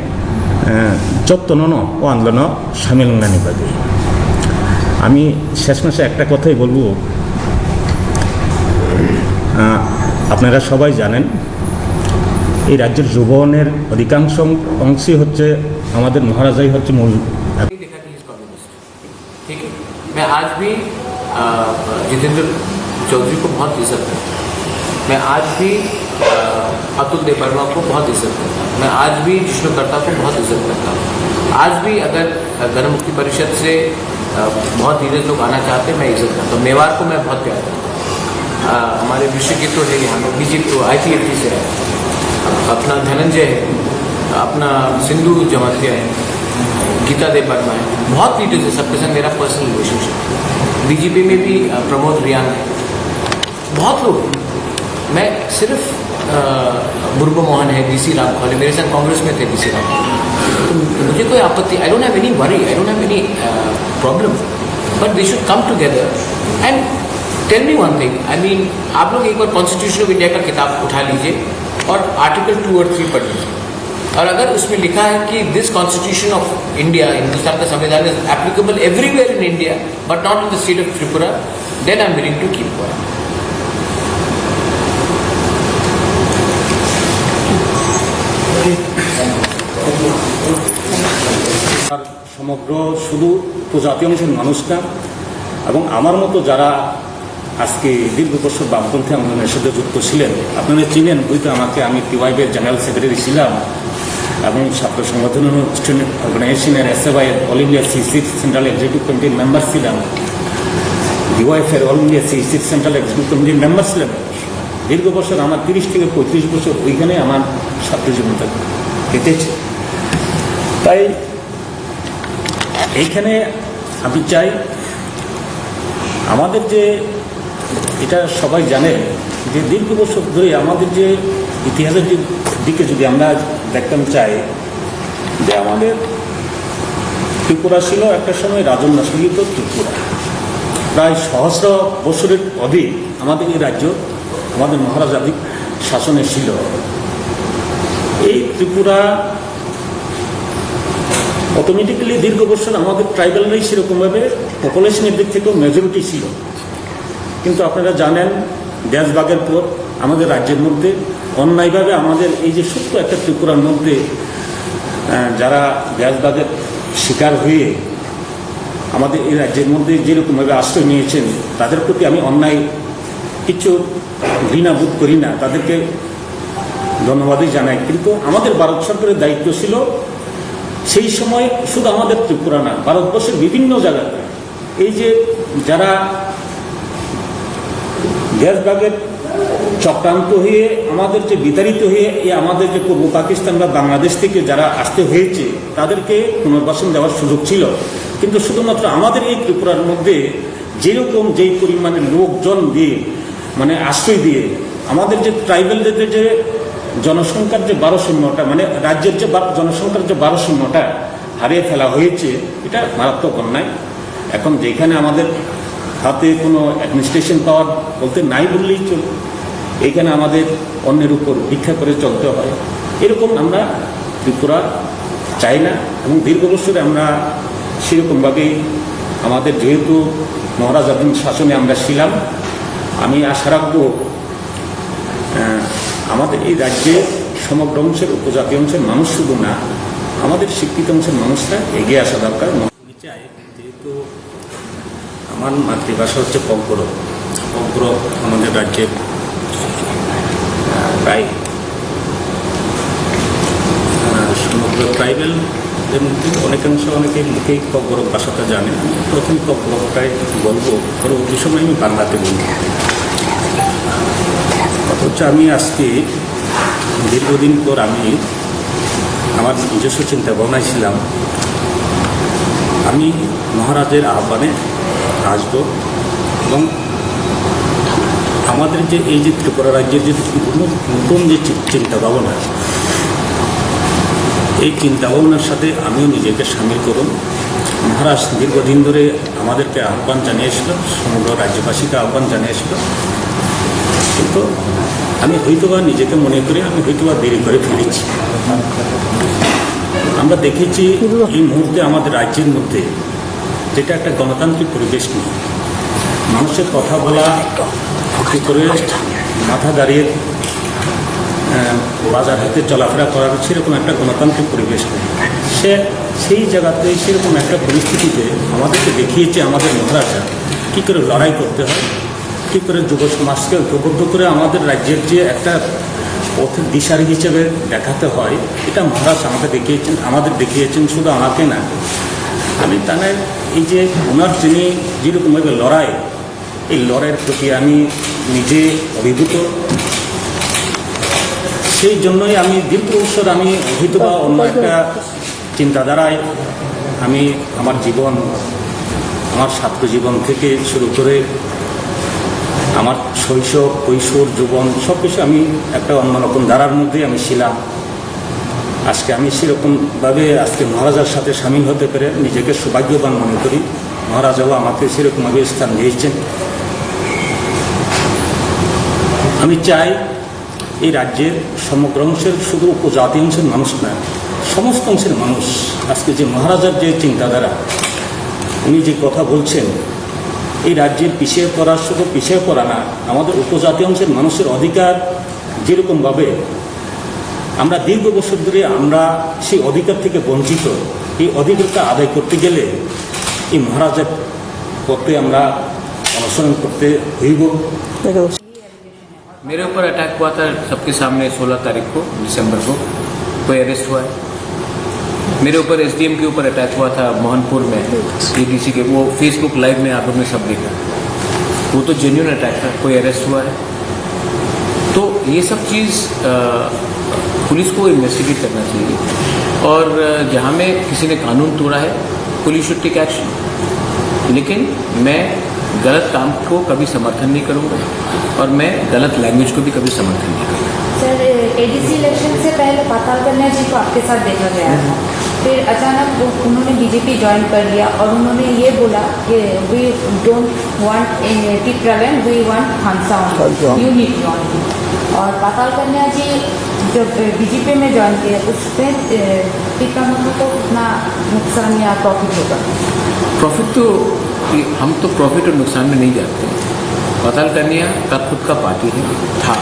যত্ননো ও আন্দোলন সামিল নানি বাদে আমি শেষ মাসে একটা কথাই বলবো আপনারা সবাই জানেন এই রাজ্যের যুবনের অধিকাংশ অংশই হচ্ছে আমাদের মহারাজাই হচ্ছে মূল नहीं देखा कि कम्युनिस्ट ठीक है मैं आज भी जितेंद्र चौधरी को बहुत इज्जत करता हूँ मैं आज भी अतुल देव वर्मा को बहुत इज्जत करता हूँ मैं आज भी जिष्णुकर्ता को बहुत इज्जत करता हूँ आज भी अगर गणमुक्ति परिषद से बहुत धीरे लोग आना चाहते हैं मैं इज्जत करता हूँ मेवाड़ को मैं बहुत प्यार करता हूँ हमारे विश्व की तो है यहाँ बीजेपी ITFT से है अपना धनंजय है अपना सिंधु जमातिया है गीता देव वर्मा है बहुत लीडर्स है सबके साथ मेरा पर्सनल रिलेशनशिप बीजेपी में भी प्रमोद रियान है बहुत लोग हैं मैं सिर्फ मुर्गो मोहन है DC राम खोले मेरे साथ कांग्रेस में थे DC राम तो मुझे कोई आपत्ति I don't have any worry I don't have any problem but they should come together and tell me one thing I mean आप लोग एक बार कॉन्स्टिट्यूशन ऑफ इंडिया का किताब उठा लीजिए और आर्टिकल 2 और 3 पढ़ लीजिए और अगर उसमें लिखा है कि this constitution of India Hindustan का संविधान is applicable everywhere in India but not in the state of Tripura then I am willing to keep quiet সমগ্র শুধু উপজাতি অংশের মানুষ না এবং আমার মতো যারা আজকে দীর্ঘ বছর বামপন্থী আন্দোলনের সাথে যুক্ত ছিলেন আপনারা চিনেন হয়তো আমাকে আমি টিওয়াইবের জেনারেল সেক্রেটারি ছিলাম এবং ছাত্র সংগঠন স্টুডেন্ট অর্গানাইজেশনের SFI all India C6 central executive কমিটির মেম্বার ছিলাম ডিওয়াইফের all India C6 central executive কমিটির মেম্বার ছিলাম দীর্ঘ বছর আমার 30 থেকে 35 বছর ওইখানে আমার ছাত্র জীবনটা কেটেছে তাই এইখানে আমি চাই আমাদের যে এটা সবাই জানে যে দীর্ঘ বছর ধরে আমাদের যে ইতিহাসের দিকে যদি আমরা দেখতে চাই যে আমাদের ত্রিপুরা ছিল একটা সময় রাজন্য শাসিত ত্রিপুরা প্রায় সহস্র বছরের অধিক আমাদের এই রাজ্য আমাদের মহারাজাধিক শাসনে ছিল এই ত্রিপুরা অটোমেটিক্যালি দীর্ঘ বছর আমাদের ট্রাইবালরাই সেরকমভাবে পপুলেশনের দিক থেকেও মেজরিটি ছিল কিন্তু আপনারা জানেন দেশভাগের পর আমাদের রাজ্যের মধ্যে অন্যায়ভাবে আমাদের এই যে ছোট্ট একটা ত্রিপুরার মধ্যে যারা দেশভাগের শিকার হয়ে আমাদের এই রাজ্যের মধ্যে যেরকমভাবে আশ্রয় নিয়েছেন তাদের প্রতি আমি অন্যায় কিছু ঘৃণা বোধ করি না তাদেরকে ধন্যবাদই জানাই কিন্তু আমাদের ভারত সরকারের দায়িত্ব ছিল সেই সময় শুধু আমাদের ত্রিপুরা না ভারতবর্ষের বিভিন্ন জায়গাতে এই যে যারা দেশভাগের চক্রান্ত হয়ে আমাদের যে বিতাড়িত হয়ে আমাদের যে পূর্ব পাকিস্তান বা বাংলাদেশ থেকে যারা আসতে হয়েছে তাদেরকে পুনর্বাসন দেওয়ার সুযোগ ছিল কিন্তু শুধুমাত্র আমাদের এই ত্রিপুরার মধ্যে যেরকম যেই পরিমাণে লোকজন দিয়ে মানে আশ্রয় দিয়ে আমাদের যে ট্রাইবেলদের যে জনসংখ্যার যে 1200টা মানে রাজ্যের যে জনসংখ্যার যে 1200টা হারিয়ে ফেলা হয়েছে এটা মারাত্মক অন্যায় এখন যেখানে আমাদের হাতে কোনো অ্যাডমিনিস্ট্রেশন পাওয়ার বলতে নাই বললেই চলে এইখানে আমাদের অন্যের উপর ভিক্ষা করে চলতে হয় এরকম আমরা ত্রিপুরা চাই না এবং দীর্ঘ বছরে আমরা সেরকমভাবেই আমাদের যেহেতু মহারাজাধীন শাসনে আমরা ছিলাম আমি আশা রাখবো আমাদের এই রাজ্যে সমগ্র অংশের উপজাতি অংশের মানুষ শুধু না আমাদের শিক্ষিত অংশের মানুষরা এগিয়ে আসা দরকার চাই যেহেতু আমার মাতৃভাষা হচ্ছে পঙ্কর আমাদের রাজ্যের প্রায় সমগ্র ট্রাইবেলদের মধ্যে অনেকাংশ অনেকে মুখেই পঙ্কর ভাষাটা জানে প্রথম পঙ্করটাই বলবো পরবর্তী সময় আমি বাংলাতে বলব অথচ আমি আজকে দীর্ঘদিন পর আমি আমার নিজস্ব চিন্তা ভাবনায় ছিলাম আমি মহারাজের আহ্বানে আসব এবং আমাদের যে এই যে ত্রিপুরা রাজ্যের যে নতুন যে চিন্তা ভাবনা, এই চিন্তা ভাবনার সাথে আমিও নিজেকে সামিল করুন। মহারাজ দীর্ঘদিন ধরে আমাদেরকে আহ্বান জানিয়েছিল, সমগ্র রাজ্যবাসীকে আহ্বান জানিয়েছিল, কিন্তু আমি হয়তোবা নিজেকে মনে করি আমি হয়তোবা দেরি করে ফিরেছি। আমরা দেখেছি এই মুহূর্তে আমাদের রাজ্যের মধ্যে যেটা একটা গণতান্ত্রিক পরিবেশ নেই, মানুষের কথা বলা কী করে মাথা দাঁড়িয়ে বাজার হাতে চলাফেরা করার সেরকম একটা গণতান্ত্রিক পরিবেশ নেই। সেই জায়গাতে সেরকম একটা পরিস্থিতিতে আমাদেরকে দেখিয়েছে আমাদের মহারাজা কী করে লড়াই করতে হয়, কী করে যুব সমাজকে ঐক্যবদ্ধ করে আমাদের রাজ্যের যে একটা পথের দিশারি হিসেবে দেখাতে হয়, এটা মহারাজ আমাদের দেখিয়েছেন। শুধু আমাকে না, আমি তাদের এই যে ওনার যিনি যেরকমভাবে লড়াই, এই লড়াইয়ের প্রতি আমি নিজে অভিভূত। সেই জন্যই আমি দীর্ঘ বছর আমি হয়তোবা অন্য একটা চিন্তাধারায় আমি আমার জীবন, আমার ছাত্র জীবন থেকে শুরু করে আমার শৈশব, কৈশোর, যৌবন সব কিছু আমি একটা অন্যরকম ধারার মধ্যেই আমি ছিলাম। আজকে আমি সেরকমভাবে আজকে মহারাজার সাথে সামিল হতে পেরে নিজেকে সৌভাগ্যবান মনে করি। মহারাজাও আমাকে সেরকমভাবে স্থান দিয়েছেন। আমি চাই এই রাজ্যের সমগ্র অংশের, শুধু উপজাতি অংশের মানুষ না, সমস্ত অংশের মানুষ আজকে যে মহারাজার যে চিন্তাধারা, উনি যে কথা বলছেন, এই রাজ্যের পিছিয়ে পড়া, শুধু পিছিয়ে পড়া না, আমাদের উপজাতি অংশের মানুষের অধিকার যেরকমভাবে আমরা দীর্ঘ বছর ধরে আমরা সেই অধিকার থেকে বঞ্চিত, এই অধিকারটা আদায় করতে গেলে এই মহারাজার পথে আমরা অনুসরণ করতে হইব। मेरे ऊपर अटैक हुआ था सबके सामने 16 तारीख को, दिसंबर को, कोई अरेस्ट हुआ है। मेरे ऊपर एसडीएम के ऊपर अटैक हुआ था मोहनपुर में, एडीसी के, वो फेसबुक लाइव में आप लोग ने सब देखा, वो तो जेन्युइन अटैक था, कोई अरेस्ट हुआ है। तो ये सब चीज़ पुलिस को इन्वेस्टिगेट करना चाहिए, और जहाँ में किसी ने कानून तोड़ा है, पुलिस शुड टेक एक्शन। लेकिन मैं गलत काम को कभी समर्थन नहीं करूँगा, और मैं गलत लैंग्वेज को भी कभी समर्थन नहीं करूँगा। सर, एडीसी इलेक्शन से पहले पाताल कन्या जी को आपके साथ देखा गया था, फिर अचानक उन्होंने बीजेपी ज्वाइन कर लिया और उन्होंने ये बोला कि we don't want Tipraland, we want हांसा यूनिट ज्वाइन। और पाताल कन्या जी जब बीजेपी में ज्वाइन किया, उसमें टिप्रामोदी को कितना नुकसान या प्रॉफिट होगा? प्रॉफिट तो हम तो प्रॉफिट और नुकसान में नहीं जाते। पाताल कन्या का खुद का पार्टी है, था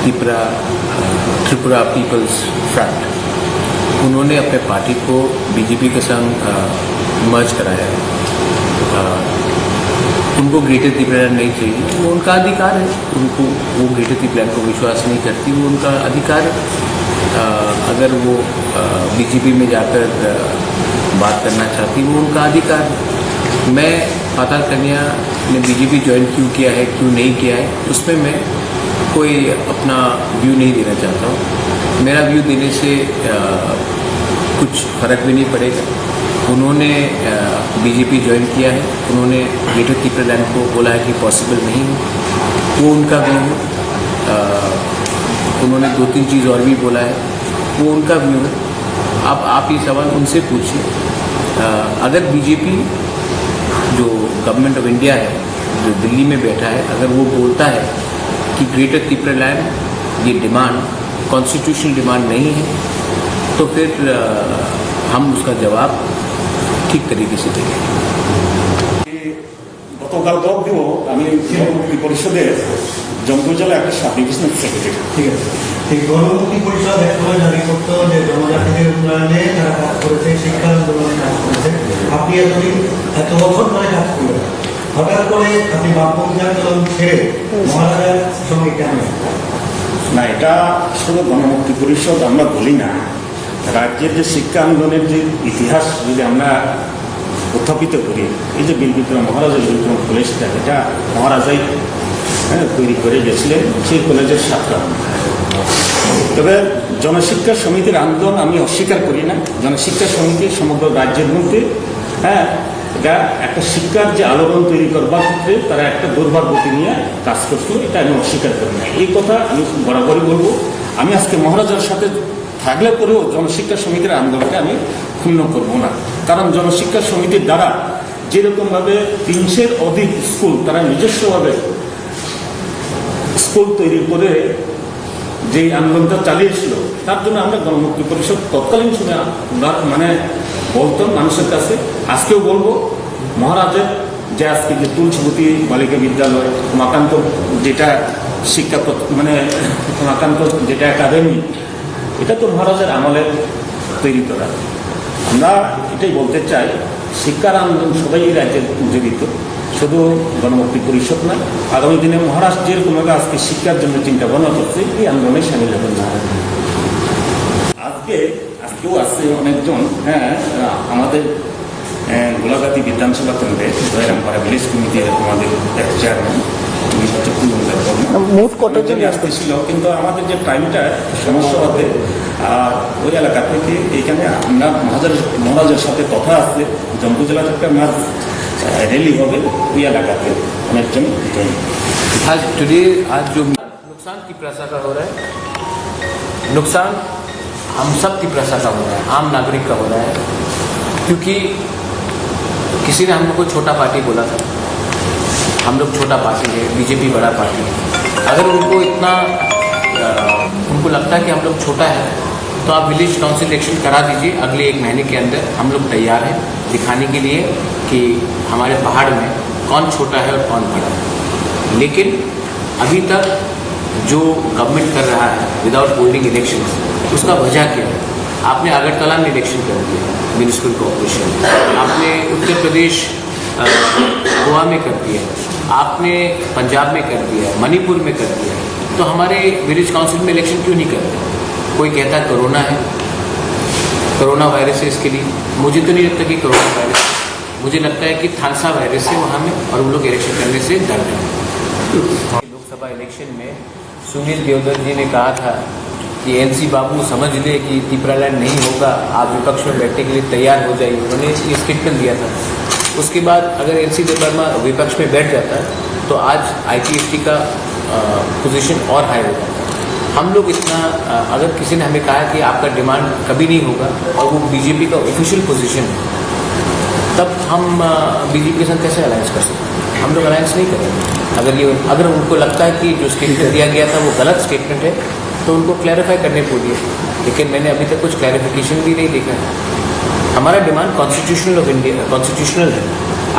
त्रिपुरा पीपल्स फ्रंट। उन्होंने अपने पार्टी को बीजेपी के संग मर्ज कराया है। उनको ग्रेटर त्रिपुरालैंड नहीं चाहिए, वो उनका अधिकार है। उनको वो ग्रेटर त्रिपुरालैंड को विश्वास नहीं करती, वो उनका अधिकार है। अगर वो बीजेपी में जाकर बात करना चाहती, वो उनका अधिकार है। मैं पाताल कन्या ने बीजेपी ज्वाइन क्यों किया है, क्यों नहीं किया है, उसमें मैं कोई अपना व्यू नहीं देना चाहता हूँ। मेरा व्यू देने से कुछ फर्क भी नहीं पड़ेगा। उन्होंने बीजेपी ज्वाइन किया है, उन्होंने ग्रेटर त्रिपुरालैंड को बोला है कि पॉसिबल नहीं है, वो उनका व्यू है। उन्होंने 2-3 चीज़ और भी बोला है, वो उनका व्यू है। अब आप ये सवाल उनसे पूछिए। अगर बीजेपी जो गवर्नमेंट ऑफ इंडिया है, जो दिल्ली में बैठा है, अगर वो बोलता है कि ग्रेटर त्रिपुरालैंड ये डिमांड कॉन्स्टिट्यूशनल डिमांड नहीं है, तो फिर हम उसका जवाब ঠিক তরিকে সে দেবে। গতকাল 10 দিব আমি গণমুক্তি পরিষদের জমপুর জেলা একটা সাব ডিভিশনাল সেক্রেটারি। ঠিক আছে, এই গণমুক্তি পরিষদ একসময় দাবি করতো যে জনজাতিদের উন্নয়নে তারা কাজ করেছে, শিক্ষা আন্দোলনে কাজ করেছে। আপনি এত বছর ধরে কাজ করলেন, হঠাৎ করে আপনি বামপন্থী আন্দোলন ছেড়ে মহারাজার সঙ্গে কেন? না, এটা শুধু গণমুক্তি পরিষদ আমরা বলি না, রাজ্যের যে শিক্ষা আন্দোলনের যে ইতিহাস যদি আমরা উত্থাপিত করি, এই যে বিলবিক্রম মহারাজের বিলবিক্রম কলেজটা, এটা মহারাজাই তৈরি করে গেছিলেন, সেই কলেজের ছাত্র। তবে জনশিক্ষা সমিতির আন্দোলন আমি অস্বীকার করি না। জনশিক্ষা সমিতি সমগ্র রাজ্যের মধ্যে একটা শিক্ষার যে আলোড়ন তৈরি করবার ক্ষেত্রে তারা একটা দুর্বার গতি নিয়ে কাজ করছিল, এটা আমি অস্বীকার করি না। এই কথা আমি বরাবরই বলবো। আমি আজকে মহারাজার সাথে থাকলে পরেও জনশিক্ষা সমিতির আন্দোলনকে আমি ক্ষুণ্ণ করব না, কারণ জনশিক্ষা সমিতির দ্বারা যেরকমভাবে 300-এর অধিক স্কুল তারা নিজস্বভাবে স্কুল তৈরি করে যে আন্দোলনটা চালিয়েছিল, তার জন্য আমরা গণমুক্তি পরিষদ তৎকালীন সময় মানে বলতাম মানুষের কাছে, আজকেও বলবো, মহারাজের যে আজকে যে তুলসীবতী বালিকা বিদ্যালয়, মাকান্ত যেটা শিক্ষা মানে মাকান্ত যেটা একাডেমি, এটা তো মহারাজের আমলে তৈরি করা। আমরা এটাই বলতে চাই, শিক্ষার আন্দোলন সবাই এই রাজ্যে জড়িত, শুধু গণমুক্তি পরিষদ না। আগামী দিনে মহারাজ যেরকমভাবে আজকে শিক্ষার জন্য চিন্তা ভাবনা করছে, এই আন্দোলনে সামিল হবেন না। আজকেও আছে অনেকজন, আমাদের গোলাঘাটি বিধানসভা কেন্দ্রে দয়ারামপাড়া ভিলেজ কমিটির আমাদের এক চেয়ারম্যান, মোট কতজন আসতেছিল, কিন্তু আমাদের যে টাইমটা সমস্যা হতে ওই এলাকা থেকে এইখানে আমরা মহারাজের সাথে কথা আছে, জম্মু জেলা থেকে আমার रैली हो गई ये लगाते आज जो नुकसान की प्रसा का हो रहा है, नुकसान हम सब की प्रसा का हो रहा है, आम नागरिक का हो रहा है, क्योंकि किसी ने हम लोग को छोटा पार्टी बोला था। हम लोग छोटा पार्टी है, बीजेपी बड़ा पार्टी है। अगर उनको इतना उनको लगता है कि हम लोग छोटा है, तो आप विलेज काउंसिल इलेक्शन करा दीजिए अगले 1 महीने के अंदर। हम लोग तैयार हैं दिखाने के लिए कि हमारे पहाड़ में कौन छोटा है और कौन बड़ा है। लेकिन अभी तक जो गवर्नमेंट कर रहा है विदाउट होल्डिंग इलेक्शन, उसका वजह क्या है? आपने अगरतला में इलेक्शन कर दिया म्यूनिसिपल कॉर्पोरेशन, आपने उत्तर प्रदेश गोवा में कर दिया, आपने पंजाब में कर दिया, मणिपुर में कर दिया, तो हमारे विलेज काउंसिल में इलेक्शन क्यों नहीं कर रहे? कोई कहता है कोरोना है, कोरोना वायरस है इसके लिए। मुझे तो नहीं लगता कि कोरोना वायरस, मुझे लगता है कि थानसा वायरस है वहाँ में, और वो लोग इलेक्शन करने से डर रहे हैं। लोकसभा इलेक्शन में सुनील देवधर जी ने कहा था कि एनसी बाबू समझ ले कि तिपरालैंड नहीं होगा, आप विपक्ष में बैठने के लिए तैयार हो जाइए, उन्होंने ये स्टेटमेंट दिया था। उसके बाद अगर एनसी वर्मा विपक्ष में बैठ जाता है तो आज ITFT का पोजीशन और हाई हो जाता है। हम लोग इतना, अगर किसी ने हमें कहा कि आपका डिमांड कभी नहीं होगा और वो बीजेपी का ऑफिशियल पोजीशन है, तब हम बीजेपी के साथ कैसे अलायंस कर सकते हैं? हम लोग अलायंस नहीं करेंगे। अगर उनको लगता है कि जो स्टेटमेंट दिया गया था वो गलत स्टेटमेंट है, तो उनको क्लैरिफाई करने बोलिए, लेकिन मैंने अभी तक कुछ क्लैरिफिकेशन भी नहीं देखा है। हमारा demand constitutional of India, constitutional है।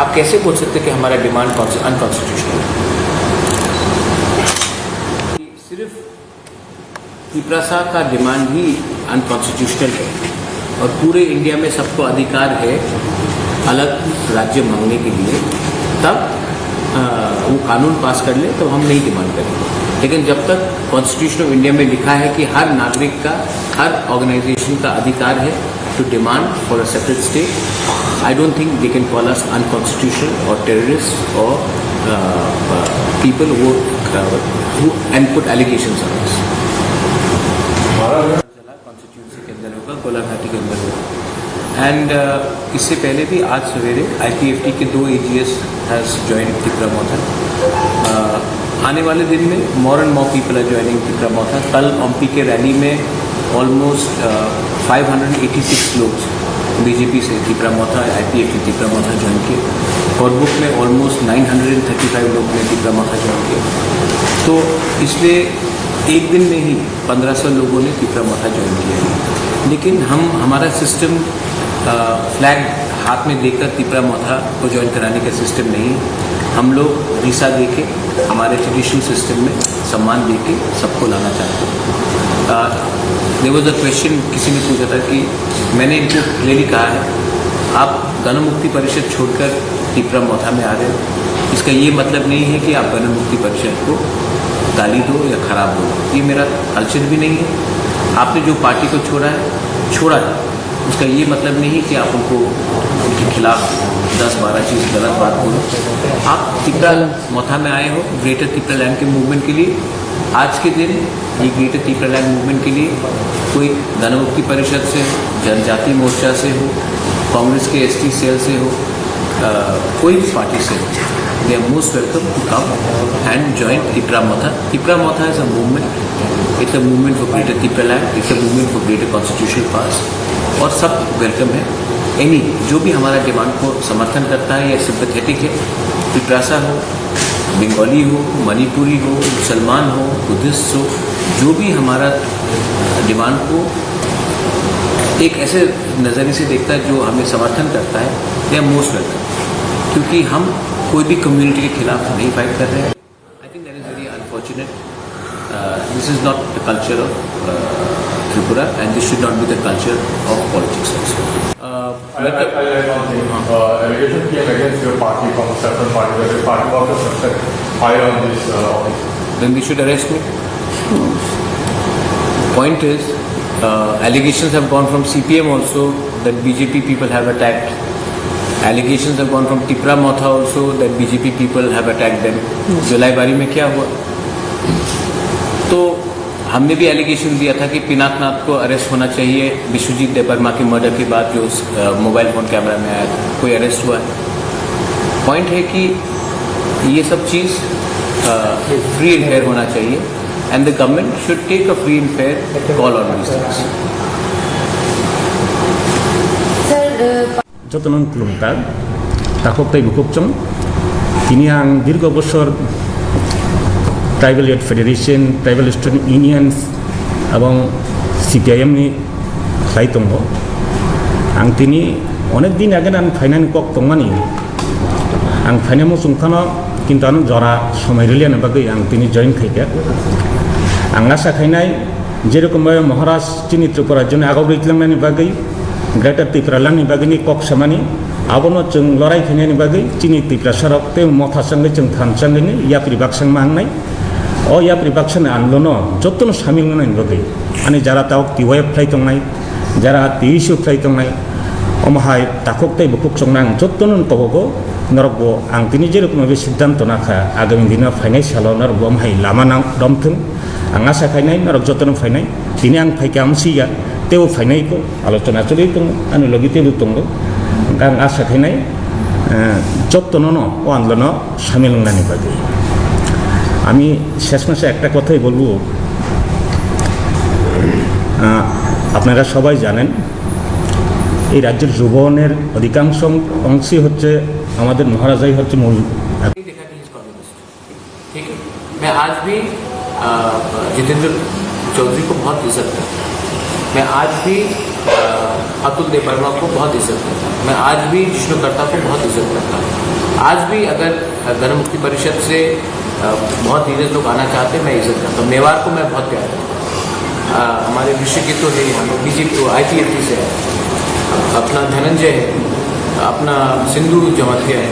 आप कैसे बोल सकते हैं कि हमारा डिमांड अनकॉन्स्टिट्यूशनल है? सिर्फ तिपरासा का डिमांड ही अनकॉन्स्टिट्यूशनल है, और पूरे इंडिया में सबको अधिकार है अलग राज्य मांगने के लिए, तब वो कानून पास कर ले तो हम नहीं डिमांड करेंगे। लेकिन जब तक कॉन्स्टिट्यूशन ऑफ इंडिया में लिखा है कि हर नागरिक का, हर ऑर्गेनाइजेशन का अधिकार है to demand for a separate state, I don't think they can call us unconstitutional और टेररिस्ट और people who and put allegations on us. Constituency के अंदर होगा, गोलाघाटी के अंदर होगा। एंड इससे पहले भी आज सवेरे ITFT के 2 AGS हैज़ ज्वाइन तिपरामोथा। आने वाले दिन में more and more people are joining Tipra Motha. कल ओमपी के रैली में ऑलमोस्ट 586 लोग बीजेपी से तिपरामोथा, ITFT तिपरामोथा ज्वाइन किए। कोटबुक में ऑलमोस्ट 935 लोग ने तिपरामोथा ज्वाइन किया। तो इसलिए एक दिन में ही 1500 लोगों ने तिपरामोथा ज्वाइन किया। लेकिन हमारा सिस्टम फ्लैग हाथ में देकर तिपरामोथा को ज्वाइन कराने का सिस्टम नहीं। हम लोग वीसा देके, हमारे ट्रेडिशनल सिस्टम में सम्मान देके सबको लाना चाहते हैं। देयर वाज अ क्वेश्चन, किसी ने पूछा था कि मैंने इनको क्लियरली कहा है, आप गणमुक्ति परिषद छोड़कर तिपरामोथा में आ रहे हो, इसका ये मतलब नहीं है कि आप गणमुक्ति परिषद को गाली दो या खराब दो, ये मेरा कल्चर भी नहीं है। आपने जो पार्टी को छोड़ा है, उसका ये मतलब नहीं कि आप उनके खिलाफ 10-12 चीज़ गलत बात बोलो। आप तिपरामोथा में आए हो ग्रेटर तिपरालैंड के मूवमेंट के लिए। आज के दिन ये ग्रेटर तिपरालैंड मूवमेंट के लिए कोई गणमुक्ति परिषद से हो, जनजाति मोर्चा से हो, कांग्रेस के ST सेल से हो, कोई भी पार्टी से they are most welcome to come and join Tipra Motha. Tipra Motha is a movement. It's a movement for greater Tipraland. It's a movement for greater constitutional powers. और सब welcome है. Any जो भी हमारा demand को समर्थन करता है या सिंपैथेटिक है, तिप्रासा हो, बंगाली हो, मणिपुरी हो, मुसलमान हो, बुद्धिस्ट हो, जो भी हमारा डिमांड को एक ऐसे नज़रिए से देखता है जो हमें समर्थन करता है, दे आर मोस्ट वेलकम. क्योंकि हम कोई भी कम्युनिटी के खिलाफ नहीं फाइट कर रहे हैं. I think that is very unfortunate. This is not the culture of Tripura, and this should not be the culture of politics also. I one thing. Allegation came against your party from a certain party that the party workers have set fire on this office. Then they should arrest me. Point is, allegations have gone from CPM also that BJP people have attacked. Allegations have gone from Tipra Motha also that BJP people have attacked them. जुलाई बारी में क्या हुआ? तो हमने भी allegation दिया था कि पिनाकनाथ को अरेस्ट होना चाहिए विश्वजीत देबबर्मा के मर्डर के बाद जो मोबाइल फ़ोन कैमरा में आया था, कोई अरेस्ट हुआ है. पॉइंट है कि ये सब चीज़ फ्री एंड फेयर होना चाहिए and the government should take a free and fair call on this things. যতনন কিলোমিটার তাকক বুকুকচং তিনি আং দীর্ঘ বছর ট্রাইবেল এড ফেডারেশন ট্রাইবেল স্টুডেন্ট ইউনিয়ন্स এবং সিপিআইএমनि খাই दङ आं তিনি অনেক দিন আগে आं फाइनाल কক दंमानि आं फाइनाल मुसुंखानो किन्तु आं जरा समय रिलियानो बागै आं তিনি जइन खाइका आं आशा खाइनाय जेरकम महाराज चिनि त्रिपुरा जन आगाव रैज्लांनायनि बागै ग्रेटर त्रिपुरालांनि बागैनि কক सामानि आबनो जों लड़ाई खाइनायनि बागै चिनि त्रिपुरा सरक ते मथासंगै जों थानसंगैनि याप्रि बाक्सां मांगनाय ओ याप्रि बाक्सानि आन्दोलन जतन सामिल होनायनि बागै आनि जारा ताव टिवाइएफ फ्लाइ दंनाय जारा टिइसु फ्लाइ दंनाय अमहाय ताखकते बुकुक संनां जतन तबगो नरगो आं तिनि जेरकम बे सिद्धांत नाखा आगामी दिन फाइनाय साल नरगो अमहाय लामा नां दमथों आं आशा खाइनाय नरग जतन फाइनाय तिनि आं फाइका आमसिया तेव फाइनायखौ आलोचना चलि दङ आनि लगि तेव दङ आं आशा खाइनाय जतन ओ आन्दोलन सामिल होनायनि बागै আমি শেষ মাসে একটা কথাই বলবো আপনারা সবাই জানেন এই রাজ্যের যুবনের অধিকাংশ অংশই হচ্ছে আমাদের মহারাজাই হচ্ছে মূল. देखा कि ठीक है. मैं आज भी जितेंद्र चौधरी को बहुत इज्जत करता हूँ. मैं आज भी अतुल देबबर्मा को बहुत इज्जत करता हूँ. मैं आज भी जिष्णुकर्ता को बहुत इज्जत करता हूँ. आज भी अगर गणमुक्ति परिषद से बहुत लीडर्स लोग आना चाहते हैं, मैं इज्जत करता हूँ. मेवाड़ को मैं बहुत प्यार करता हूँ. हमारे विश्व की तो है, हम बीजेपी ITFT से है, अपना धनंजय है, अपना सिंधु जमातिया है,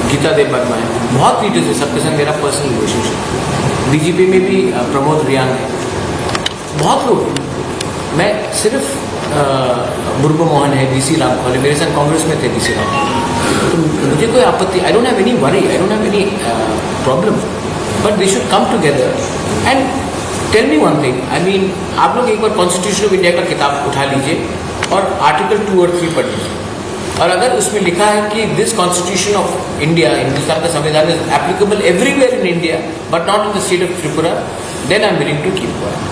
गीता देबबर्मा है, बहुत लीडर्स है. सबके संग मेरा पर्सनल रिलेशनशिप. बीजेपी में भी प्रमोद रियान है, बहुत लोग हैं. मैं सिर्फ बुर्गो मोहन है, DC राम खोले मेरे साथ कांग्रेस में थे DC राम. तो मुझे कोई आपत्ति, I don't have any worry, I don't have any problem, but they should come together and tell me one thing. I mean आप लोग एक बार कॉन्स्टिट्यूशन ऑफ इंडिया का किताब उठा लीजिए और आर्टिकल 2 और 3 पढ़ लीजिए, और अगर उसमें लिखा है कि this constitution of India, Hindustan का संविधान is applicable everywhere in India but not in the state of Tripura, then I am willing to keep quiet.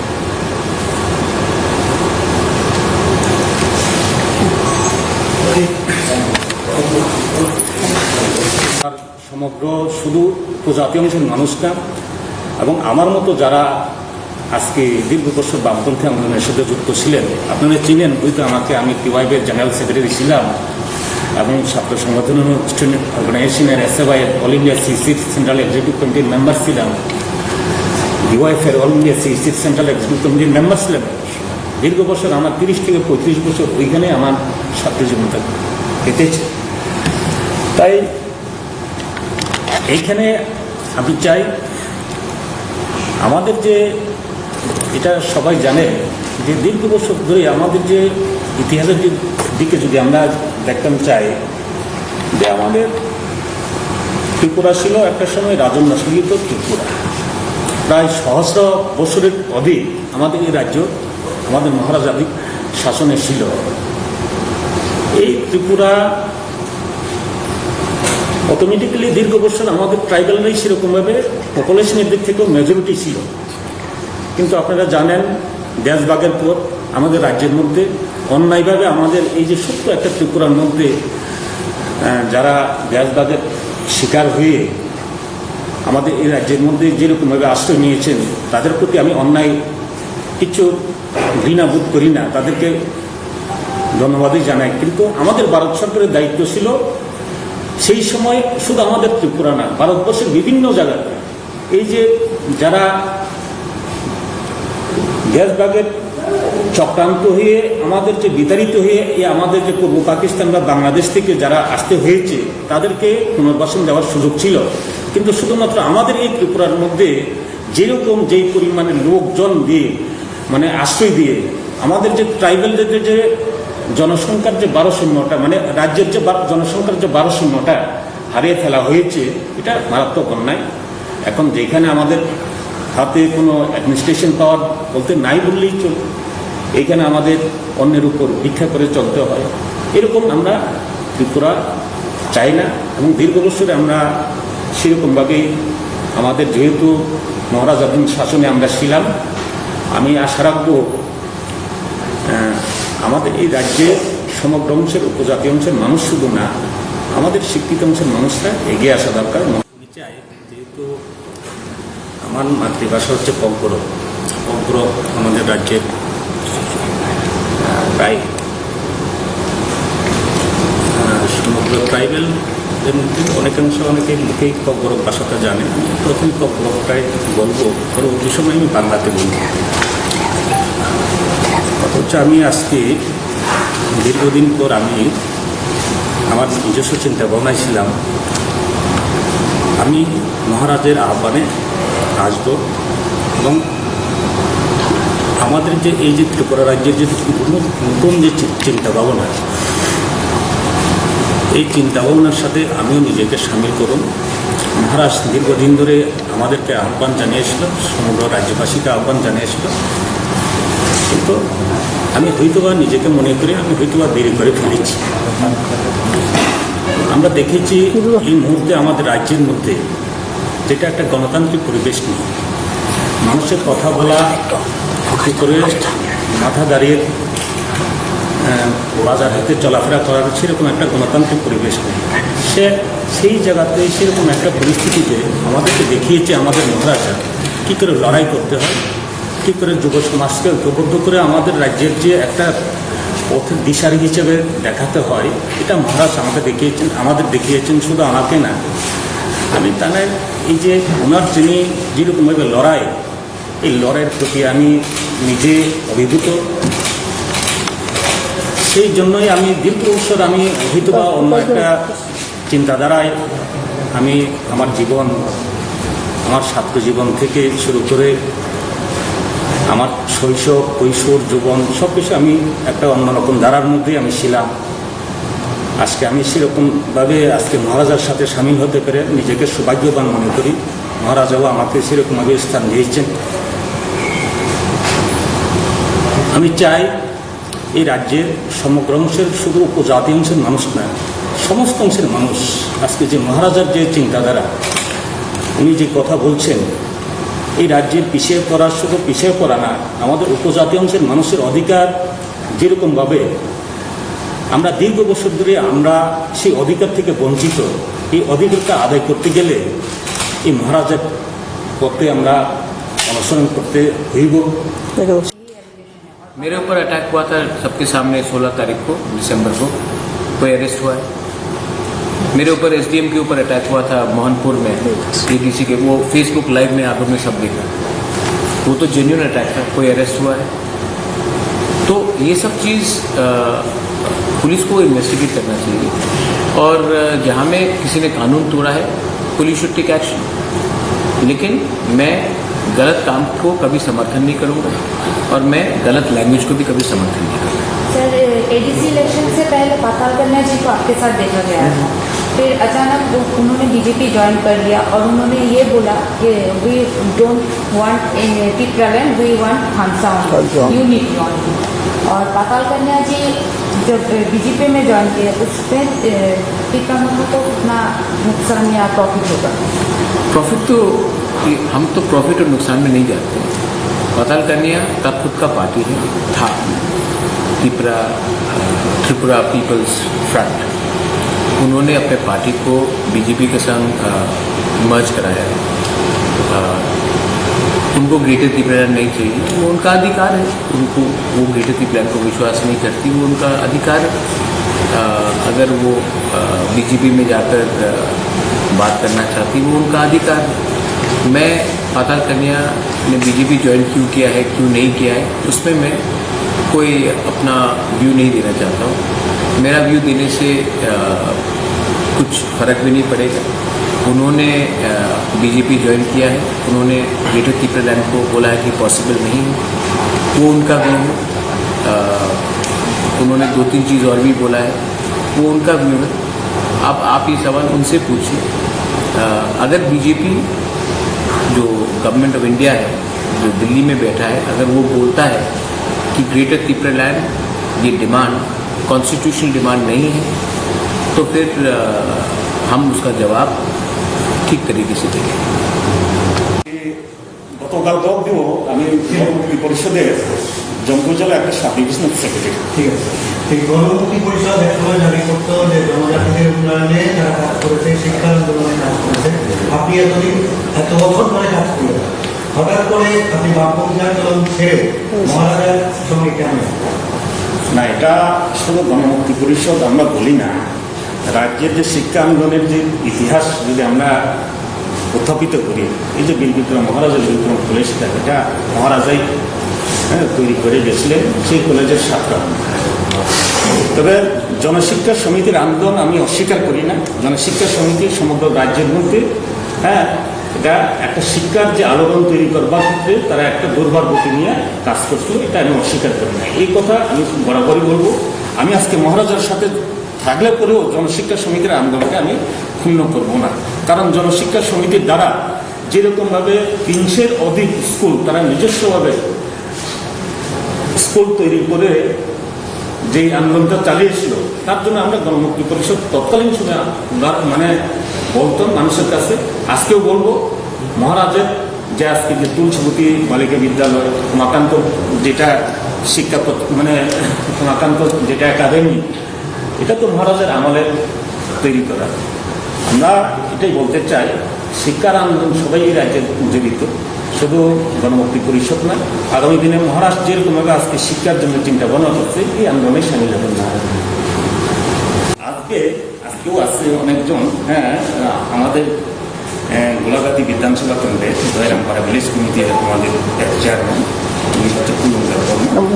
সমগ্র শুধু উপজাতীয় অংশের মানুষ না এবং আমার মতো যারা আজকে দীর্ঘ বছর বামপন্থী আন্দোলনের সাথে যুক্ত ছিলেন, আপনারা চিনেন হয়তো আমাকে, আমি টিওয়াইবের জেনারেল সেক্রেটারি ছিলাম এবং ছাত্র সংগঠন স্টুডেন্ট অর্গানাইজেশনের SFI এর all India CC central executive কমিটির মেম্বার ছিলাম, ডিওয়াইএফের all India CC central executive কমিটির মেম্বার ছিলাম. দীর্ঘ বছর আমার 30 থেকে 35 বছর ওইখানে আমার ছাত্র জীবনটা কেটেছে. তাই এইখানে আমি চাই আমাদের যে, এটা সবাই জানে যে দীর্ঘ বছর ধরে আমাদের যে ইতিহাসের দিকে যদি আমরা দেখতে চাই যে আমাদের ত্রিপুরা ছিল একটা সময় রাজন্য শাসিত ত্রিপুরা. প্রায় সহস্র বছরের অধিক আমাদের এই রাজ্য আমাদের মহারাজাদের শাসনে ছিল. এই ত্রিপুরা অটোমেটিক্যালি দীর্ঘ বছর আমাদের ট্রাইবালরাই সেরকমভাবে পপুলেশনের দিক থেকেও মেজরিটি ছিল। কিন্তু আপনারা জানেন দেশভাগের পর আমাদের রাজ্যের মধ্যে অন্যায়ভাবে আমাদের এই যে ছোট্ট একটা ত্রিপুরার মধ্যে যারা দেশভাগের শিকার হয়ে আমাদের এই রাজ্যের মধ্যে যেরকমভাবে আশ্রয় নিয়েছেন তাদের প্রতি আমি অন্যায় কিছু ঘৃণা বোধ করি না, তাদেরকে ধন্যবাদই জানাই। কিন্তু আমাদের ভারত সরকারের দায়িত্ব ছিল সেই সময় শুধু আমাদের ত্রিপুরা না, ভারতবর্ষের বিভিন্ন জায়গাতে এই যে যারা দেশভাগের চক্রান্ত হয়ে আমাদের যে বিতাড়িত হয়ে আমাদের যে পূর্ব পাকিস্তান বা বাংলাদেশ থেকে যারা আসতে হয়েছে তাদেরকে পুনর্বাসন দেওয়ার সুযোগ ছিল। কিন্তু শুধুমাত্র আমাদের এই ত্রিপুরার মধ্যে যেরকম যেই পরিমাণে লোকজন দিয়ে মানে আশ্রয় দিয়ে আমাদের যে ট্রাইবেলদের যে জনসংখ্যার যে 1200টা মানে রাজ্যের যে জনসংখ্যার যে 1200টা হারিয়ে ফেলা হয়েছে, এটা মারাত্মক অন্যায়। এখন যেখানে আমাদের হাতে কোনো অ্যাডমিনিস্ট্রেশন পাওয়ার বলতে নাই বললেই চলে, এইখানে আমাদের অন্যের উপর ভিক্ষা করে চলতে হয়, এরকম আমরা ত্রিপুরা চাই না। এবং দীর্ঘ বছরে আমরা সেরকমভাবেই আমাদের যেহেতু মহারাজাধীন শাসনে আমরা ছিলাম, আমি আশা রাখবো আমাদের এই রাজ্যে সমগ্র অংশের উপজাতি অংশের মানুষ শুধু না, আমাদের শিক্ষিত অংশের মানুষরা এগিয়ে আসা দরকার। চাই যেহেতু আমার মাতৃভাষা হচ্ছে কঙ্কর আমাদের রাজ্যের প্রায় সমগ্র ট্রাইবেলদের মধ্যে অনেকেই মুখেই কঙ্কর ভাষাটা জানে। আমি প্রথম কঙ্করটাই বলবো, পরবর্তী সময় আমি বাংলাতে বলবো। অথচ আমি আজকে দীর্ঘদিন পর আমি আমার নিজস্ব চিন্তা ভাবনায় ছিলাম আমি মহারাজের আহ্বানে আসবো এবং আমাদের যে এই যে ত্রিপুরা রাজ্যের যে নতুন যে চিন্তা ভাবনা, এই চিন্তা ভাবনার সাথে আমিও নিজেকে সামিল করুন। মহারাজ দীর্ঘদিন ধরে আমাদেরকে আহ্বান জানিয়েছিল, সমগ্র রাজ্যবাসীকে আহ্বান জানিয়েছিল, কিন্তু আমি হয়তোবা নিজেকে মনে করি আমি হয়তোবা দেরি করে ফেলেছি। আমরা দেখেছি এই মুহূর্তে আমাদের রাজ্যের মধ্যে যেটা একটা গণতান্ত্রিক পরিবেশ নেই, মানুষের কথা বলা একটু করে মাথা দাঁড়িয়ে বাজার হাতে চলাফেরা করার সেরকম একটা গণতান্ত্রিক পরিবেশ নেই। সেই জায়গাতে সেরকম একটা পরিস্থিতিতে আমাদেরকে দেখিয়েছে আমাদের মহারাজা কী করে লড়াই করতে হয়, কী করে যুব সমাজকে ঐক্যবদ্ধ করে আমাদের রাজ্যের যে একটা পথের দিশারি হিসেবে দেখাতে হয়, এটা মহারাজ আমাদের দেখিয়েছেন। শুধু আমাকে না, আমি তাহলে এই যে ওনার যিনি যেরকমভাবে লড়াই, এই লড়াইয়ের প্রতি আমি নিজে অভিভূত। সেই জন্যই আমি দীর্ঘ বছর আমি হয়তোবা অন্য একটা চিন্তাধারায় আমি আমার জীবন, আমার ছাত্র জীবন থেকে শুরু করে আমার শৈশব, কৈশোর, যৌবন সব কিছু আমি একটা অন্যরকম ধারার মধ্যেই আমি ছিলাম। আজকে আমি সেরকমভাবে আজকে মহারাজার সাথে সামিল হতে পেরে নিজেকে সৌভাগ্যবান মনে করি। মহারাজাও আমাকে সেরকমভাবে স্থান দিয়েছেন। আমি চাই এই রাজ্যের সমগ্র অংশের, শুধু উপজাতি অংশের মানুষ না, সমস্ত অংশের মানুষ আজকে যে মহারাজার যে চিন্তাধারা, উনি যে কথা বলছেন, এই রাজ্যের পিছিয়ে পড়া, শুধু পিছিয়ে পড়া না, আমাদের উপজাতি অংশের মানুষের অধিকার যেরকমভাবে আমরা দীর্ঘ বছর ধরে আমরা সেই অধিকার থেকে বঞ্চিত, এই অধিকারটা আদায় করতে গেলে এই মহারাজার পথে আমরা অনুসরণ করতে হইব। मेरे ऊपर अटैक हुआ था सबके सामने 16 तारीख को दिसंबर को, कोई अरेस्ट हुआ है। मेरे ऊपर एसडीएम के ऊपर अटैक हुआ था मोहनपुर में, एडीसी के, वो फेसबुक लाइव में आप लोग ने सब देखा, वो तो जेन्युइन अटैक था, कोई अरेस्ट हुआ है। तो ये सब चीज़ पुलिस को इन्वेस्टिगेट करना चाहिए, और जहाँ में किसी ने कानून तोड़ा है पुलिस शुड टेक एक्शन। लेकिन मैं गलत काम को कभी समर्थन नहीं करूँगा, और मैं गलत लैंग्वेज को भी कभी समर्थन नहीं करूँगा। सर, एडीसी इलेक्शन से पहले पाताल कन्या जी को आपके साथ देखा गया था, फिर अचानक उन्होंने बीजेपी ज्वाइन कर लिया और उन्होंने ये बोला कि we don't want Tipraland, we want खानसा यूनिटी। और पाताल कन्या जी जब बीजेपी में ज्वाइन किया उसमें टीकमगढ़ को कितना नुकसान या प्रॉफिट होगा? प्रॉफिट तो हम तो प्रॉफिट और नुकसान में नहीं जाते हैं। पाताल कन्या का खुद का पार्टी है था त्रिपुरा पीपल्स फ्रंट। उन्होंने अपने पार्टी को बीजेपी के संग मर्ज कराया है। उनको ग्रेटर त्रिपुरा नहीं चाहिए, वो उनका अधिकार है। उनको वो ग्रेटर त्रिपुरा को विश्वास नहीं करती, वो उनका अधिकार है। अगर वो बीजेपी में जाकर बात करना चाहती, वो उनका अधिकार है। मैं पाताल कन्या ने बीजेपी ज्वाइन क्यों किया है, क्यों नहीं किया है, उसमें मैं कोई अपना व्यू नहीं देना चाहता हूँ। मेरा व्यू देने से कुछ फर्क भी नहीं पड़ेगा। उन्होंने बीजेपी ज्वाइन किया है, उन्होंने ग्रेटर त्रिपुरा को बोला है कि पॉसिबल नहीं है, वो उनका व्यू है। उन्होंने 2-3 चीज़ और भी बोला है, वो उनका व्यू है। अब आप ये सवाल उनसे पूछिए। अगर बीजेपी जो गवर्नमेंट ऑफ इंडिया है, जो दिल्ली में बैठा है, अगर वो बोलता है कि ग्रेटर त्रिपुरा लैंड ये डिमांड कॉन्स्टिट्यूशनल डिमांड नहीं है, तो फिर हम उसका जवाब ঠিক তরিকে সে দেবে। গতকাল দিনও আমি গণমুক্তি পরিষদের জম্মু জেলা একটা সাব ডিভিশনাল সেক্রেটারি। ঠিক আছে, এই গণমুক্তি পরিষদ একসময় দাবি করতো যে জনজাতিদের উন্নয়নে যারা কাজ করেছে, শিক্ষা আন্দোলনে কাজ করেছে। আপনি এত বছর ধরে কাজ করে হঠাৎ করে আপনি বামপন্থী আন্দোলন ছেড়ে মহারাজার সঙ্গে কেন? না, এটা শুধু গণমুক্তি পরিষদ আমরা বলি না, রাজ্যের যে শিক্ষা আন্দোলনের যে ইতিহাস যদি আমরা উত্থাপিত করি, এই যে বীরবিক্রম মহারাজের বীরবিক্রম কলেজটা, এটা মহারাজাই তৈরি করে গেছিলেন, সেই কলেজের ছাত্র। তবে জনশিক্ষা সমিতির আন্দোলন আমি অস্বীকার করি না। জনশিক্ষা সমিতি সমগ্র রাজ্যের মধ্যে এটা একটা শিক্ষার যে আলোড়ন তৈরি করবার ক্ষেত্রে তারা একটা দুর্বার গতি নিয়ে কাজ করছিল, এটা আমি অস্বীকার করি না। এই কথা আমি বরাবরই বলবো। আমি আজকে মহারাজার সাথে থাকলে পরেও জনশিক্ষা সমিতির আন্দোলনকে আমি ক্ষুণ্ণ করব না। কারণ জনশিক্ষা সমিতির দ্বারা যেরকমভাবে 300-এর অধিক স্কুল তারা নিজস্বভাবে স্কুল তৈরি করে যেই আন্দোলনটা চালিয়েছিল, তার জন্য আমরা গণমুক্তি পরিষদ তৎকালীন সময় মানে বলতাম মানুষের কাছে, আজকেও বলবো, মহারাজের যে আজকে যে তুলসীবতী বালিকা বিদ্যালয়, মাকান্ত যেটা শিক্ষা মানে মাকান্ত যেটা একাডেমি, এটা তো মহারাজের আমলে তৈরি করা। আমরা এটাই বলতে চাই, শিক্ষার আন্দোলন সবাই এই রাজ্যে জড়িত, শুধু গণমুক্তি পরিষদ নয়। আগামী দিনে মহারাষ্ট্র যেরকমভাবে আজকে শিক্ষার জন্য চিন্তা ভাবনা করছে, এই আন্দোলনে সামিল হবেন না। আজকেও আছে অনেকজন, আমাদের গোলাঘাটি বিধানসভা কেন্দ্রে দয়রামপাড়া ভিলেজ কমিটির আমাদের চেয়ারম্যান,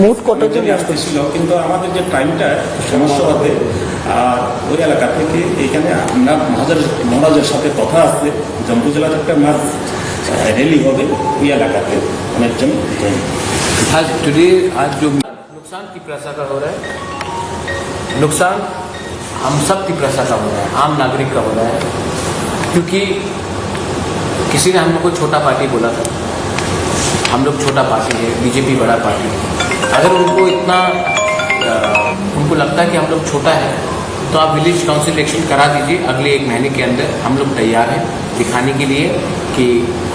মোট কতজন আসতেছিল, কিন্তু আমাদের যে টাইমটা সমস্যা হবে, আর ওই এলাকা থেকে এইখানে আমরা মহারাজের সাথে কথা আছে, জম্মু জেলার একটা মাছ रैली हो गई ये लगाते अनेक जन। आज टुडे आज जो नुकसान त्रिपुरा का हो रहा है, नुकसान हम सब त्रिपुरा का हो रहा है, आम नागरिक का हो रहा है। क्योंकि किसी ने हम लोग को छोटा पार्टी बोला था, हम लोग छोटा पार्टी है, बीजेपी बड़ा पार्टी है। अगर उनको इतना उनको लगता है कि हम लोग छोटा है, तो आप विलेज काउंसिल इलेक्शन करा दीजिए। अगले 1 महीने के अंदर हम लोग तैयार हैं दिखाने के लिए कि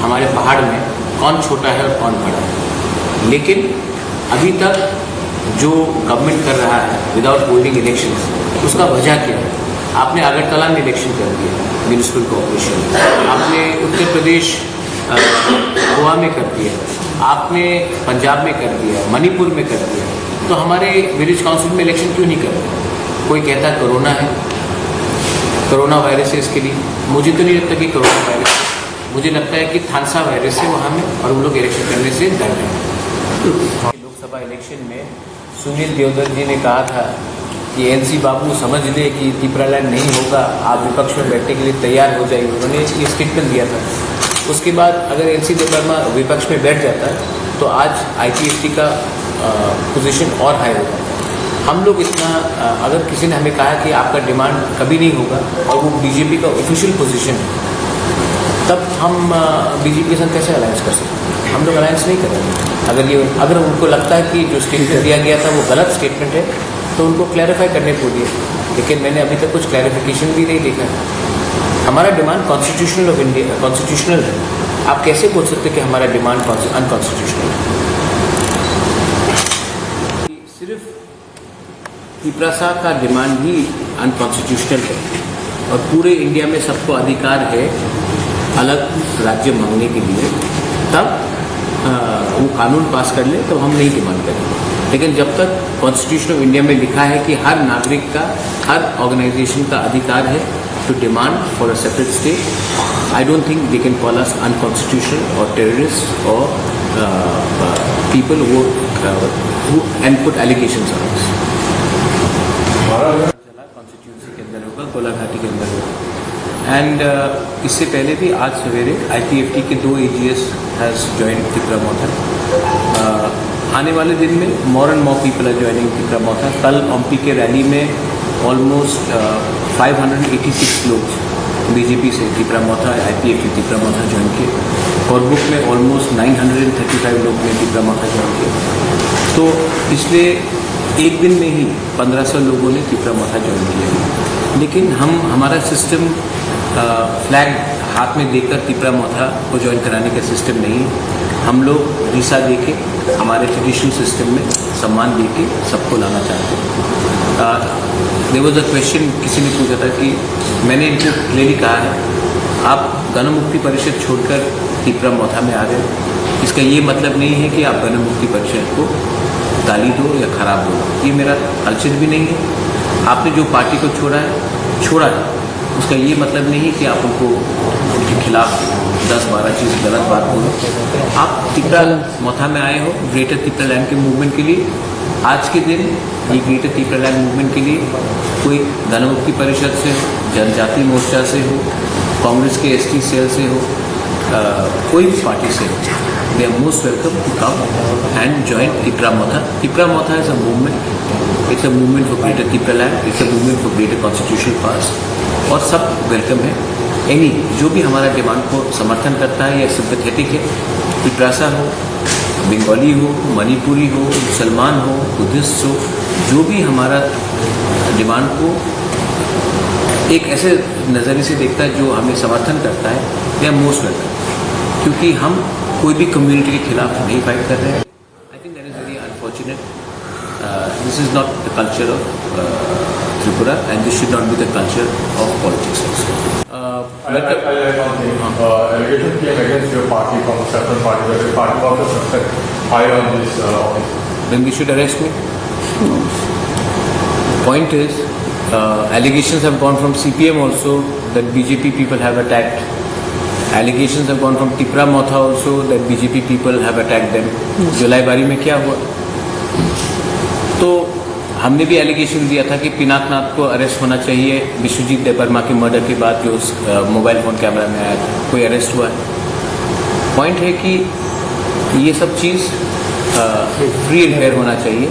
हमारे पहाड़ में कौन छोटा है और कौन बड़ा है। लेकिन अभी तक जो गवर्नमेंट कर रहा है विदाउट होल्डिंग इलेक्शंस, उसका वजह क्या है? आपने अगरतला में इलेक्शन कर दिया म्यूनिसिपल कॉर्पोरेशन, आपने उत्तर प्रदेश गोवा में कर दिया, आपने पंजाब में कर दिया, मणिपुर में कर दिया, तो हमारे विलेज काउंसिल में इलेक्शन क्यों नहीं कर रहे? कोई कहता है कोरोना है, कोरोना वायरस है इसके लिए। मुझे तो नहीं लगता कि कोरोना वायरस है, मुझे लगता है कि थानसा वायरस है वहाँ में, और वो लोग इलेक्शन करने से डर रहे हैं। लोकसभा इलेक्शन में सुनील देवधर जी ने कहा था कि एनसी बाबू समझ ले कि त्रिपुरा लैंड नहीं होगा, आप विपक्ष में बैठने के लिए तैयार हो जाइए, उन्होंने ये स्टेटमेंट दिया था। उसके बाद अगर एनसी देवधर विपक्ष में बैठ जाता है तो आज ITFT का पोजीशन और हाई होता है। हम लोग इतना अगर किसी ने हमें कहा कि आपका डिमांड कभी नहीं होगा, और वो बीजेपी का ऑफिशियल पोजीशन है, तब हम बीजेपी के साथ कैसे अलायंस कर सकते हैं? हम लोग अलायंस नहीं करेंगे। अगर उनको लगता है कि जो स्टेटमेंट दिया गया था वो गलत स्टेटमेंट है तो उनको क्लैरिफाई करने को दिए, लेकिन मैंने अभी तक कुछ क्लैरिफिकेशन भी नहीं देखा है। हमारा demand constitutional of India constitutional है। आप कैसे बोल सकते कि हमारा डिमांड अनकॉन्स्टिट्यूशनल है? सिर्फ पिपरासा का डिमांड ही अनकॉन्स्टिट्यूशनल है और पूरे इंडिया में सबको अधिकार है अलग राज्य मांगने के लिए, तब वो कानून पास कर ले तो हम नहीं डिमांड करेंगे। लेकिन जब तक कॉन्स्टिट्यूशन ऑफ इंडिया में लिखा है कि हर नागरिक का, हर ऑर्गेनाइजेशन का अधिकार है to demand for a separate state, I don't think they can call us unconstitutional और टेररिस्ट और people who and put allegations on us. Constituency के अंदर होगा, गोलाघाटी के अंदर होगा। एंड इससे पहले भी आज सवेरे ITFT के 2 AGS हैज़ ज्वाइन तिपरामोथा। आने वाले दिन में more and more people are joining Tipra Motha. कल ओमपी के रैली में ऑलमोस्ट 586 लोग बीजेपी से तिपरामोथा ITFT तिपरामोथा ज्वाइन किए। कोरबुक में ऑलमोस्ट 935 लोग ने तिपरामोथा ज्वाइन किए। तो पिछले एक दिन में ही 1500 लोगों ने तिपरामोथा ज्वाइन किया। लेकिन हमारा सिस्टम फ्लैग हाथ में देकर तिपरामोथा को ज्वाइन कराने का सिस्टम नहीं है। हम लोग वीसा देके हमारे ट्रेडिशनल सिस्टम में सम्मान देके सबको लाना चाहते हैं। देयर वाज अ क्वेश्चन, किसी ने पूछा था कि मैंने इनको क्लियरली कहा है आप गणमुक्ति परिषद छोड़कर तिपरामोथा में आ गए, इसका ये मतलब नहीं है कि आप गणमुक्ति परिषद को गाली दो या खराब दो। ये मेरा कल्चर भी नहीं है। आपने जो पार्टी को छोड़ा है, उसका ये मतलब नहीं है कि आप उनके खिलाफ 10-12 चीज़ गलत बात बोलो। आप तिपरामोथा में आए हो ग्रेटर तिपरालैंड के मूवमेंट के लिए। आज के दिन ये ग्रेटर तिपरालैंड मूवमेंट के लिए कोई गणमुक्ति परिषद से हो, जनजाति मोर्चा से हो, कांग्रेस के ST सेल से हो, कोई भी पार्टी से हो, they are most welcome to come and join Tipra Motha. Tipra Motha is a movement, it's a movement for greater Tipraland, it's a movement for greater constitutional pass, और सब वेलकम है। एनी जो भी हमारा डिमांड को समर्थन करता है या सिंपैथेटिक है, पिपरासा हो, बंगाली हो, मणिपुरी हो, मुसलमान हो, बुद्धिस्ट हो, जो भी हमारा डिमांड को एक ऐसे नज़रिए से देखता है जो हमें समर्थन करता है, दे आर मोस्ट वेलकम। क्योंकि हम कोई भी कम्युनिटी के खिलाफ नहीं फाइट कर रहे हैं। I think that is very unfortunate. This is not the culture of Tripura, and this should not be the culture of politics also. I one thing. Allegation came against your party from a separate party that your party was suspect higher on this office. Then we should arrest me. Point is, allegations have gone from CPM also that BJP people have attacked. Allegations have gone from Tiparamotha also that BJP people have attacked them. जुलाईबारी में क्या हुआ? तो हमने भी allegation दिया था कि पिनाकनाथ को अरेस्ट होना चाहिए विश्वजीत देबबर्मा के मर्डर के बाद, जो मोबाइल फ़ोन कैमरा में आया था। कोई अरेस्ट हुआ है? पॉइंट है कि ये सब चीज़ फ्री एंड फेयर होना चाहिए,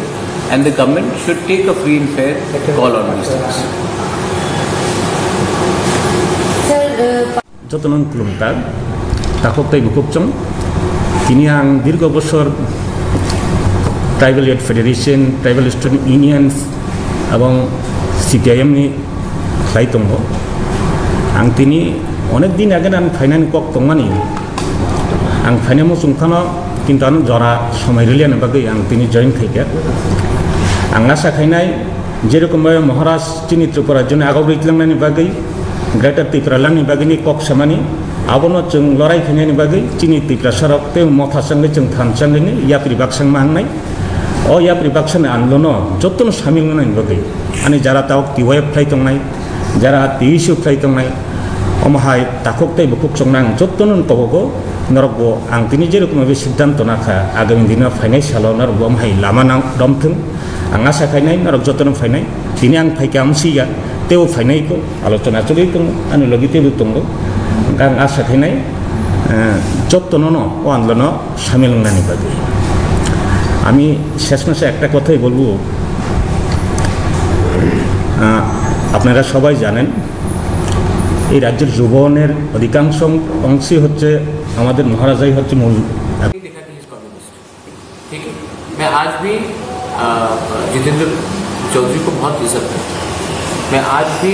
and the government should take a free and fair call on this things. যতনন কুলুমতার তাকতাই বুকুপচং তিনি আং দীর্ঘ বছর ট্রাইবেল এড ফেডারেশন, ট্রাইবেল স্টুডেন্ট ইউনিয়ন্स এবং CPIM ni khai tongo ang tini onek din age an ফাইনান কক tongmani ang ফাইনামো চুংখানো কিন্তু আন জরা সময় রিলিয়ান বাগৈ ang tini জয়েন খাইকে ang আশা খাইনাই যেরকমভাবে মহারাজ চিনি ত্রিপুরার জন্য আগাव রইতলাंनायनि বাগৈ ग्रेटर तिपरालांनि बागैनि कक सामानि आबोनो जों लड़ाई फैनायनि बागै चिनि तिपरा सरक ते मथा संगे जों थानसांगैनि याप्रि बाक्सां मांगनाय अ याप्रि बाक्सानि आन्दोलन जतन सामिल नायनि बागै आनि जारा ताव TYF फ्लाइ तंनाय जारा TSU फ्लाइ तंनाय अमहाय ताककताय बुकुक संनां जतन तबगो नरगो आं तिनि जेरकम बे सिद्धांत नाखा आगामी दिनाव फाइनाय सालाव नरगो अमहाय लामा नां रमथों आं आशा खायनाय नरग जतन फाइनाय दिनै आं फाइका आमसिया तेव फाइनायखौ आलोचना चलै दङ आंनि लगे तेबो दङ आं आसा खायनाय যত্ন ও আন্দোলন সামিল নানি বাদে আমি শেষ মাসে একটা কথাই বলবো, আপনারা সবাই জানেন এই রাজ্যের যৌবনের অধিকাংশ অংশই হচ্ছে আমাদের মহারাজাই হচ্ছে মূল। नहीं देखा कि इज कम्युनिस्ट। ठीक है, मैं आज भी जितेंद्र चौधरी को बहुत इज्जत करता हूँ, मैं आज भी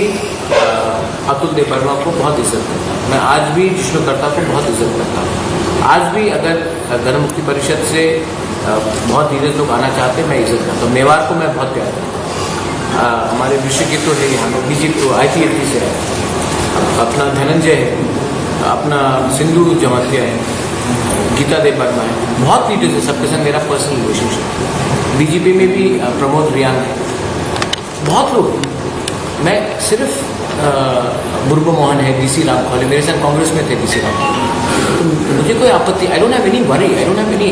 अतुल देव वर्मा को बहुत इज्जत करता हूँ, मैं आज भी जिष्णु कर्ता को बहुत इज्जत करता हूँ। आज भी अगर गणमुक्ति परिषद से बहुत धीरज लोग आना चाहते हैं, मैं इज्जत करता हूँ। मेवाड़ को मैं बहुत प्यार करता हूँ। हमारे ऋषिकेश तो है, हम बीजेपी ITFT से है, अपना धनंजय है, अपना सिंधु जमातिया है, गीता देव वर्मा है, बहुत लीडर्स है, सबके साथ मेरा पर्सनल रिलेशनशिप। बीजेपी में भी प्रमोद रियान है, बहुत लोग हैं। मैं सिर्फ मुर्गो मोहन है, DC राम खोले, मेरे साथ कांग्रेस में थे DC राम, तो मुझे कोई आपत्ति, I don't have any worry, I don't have any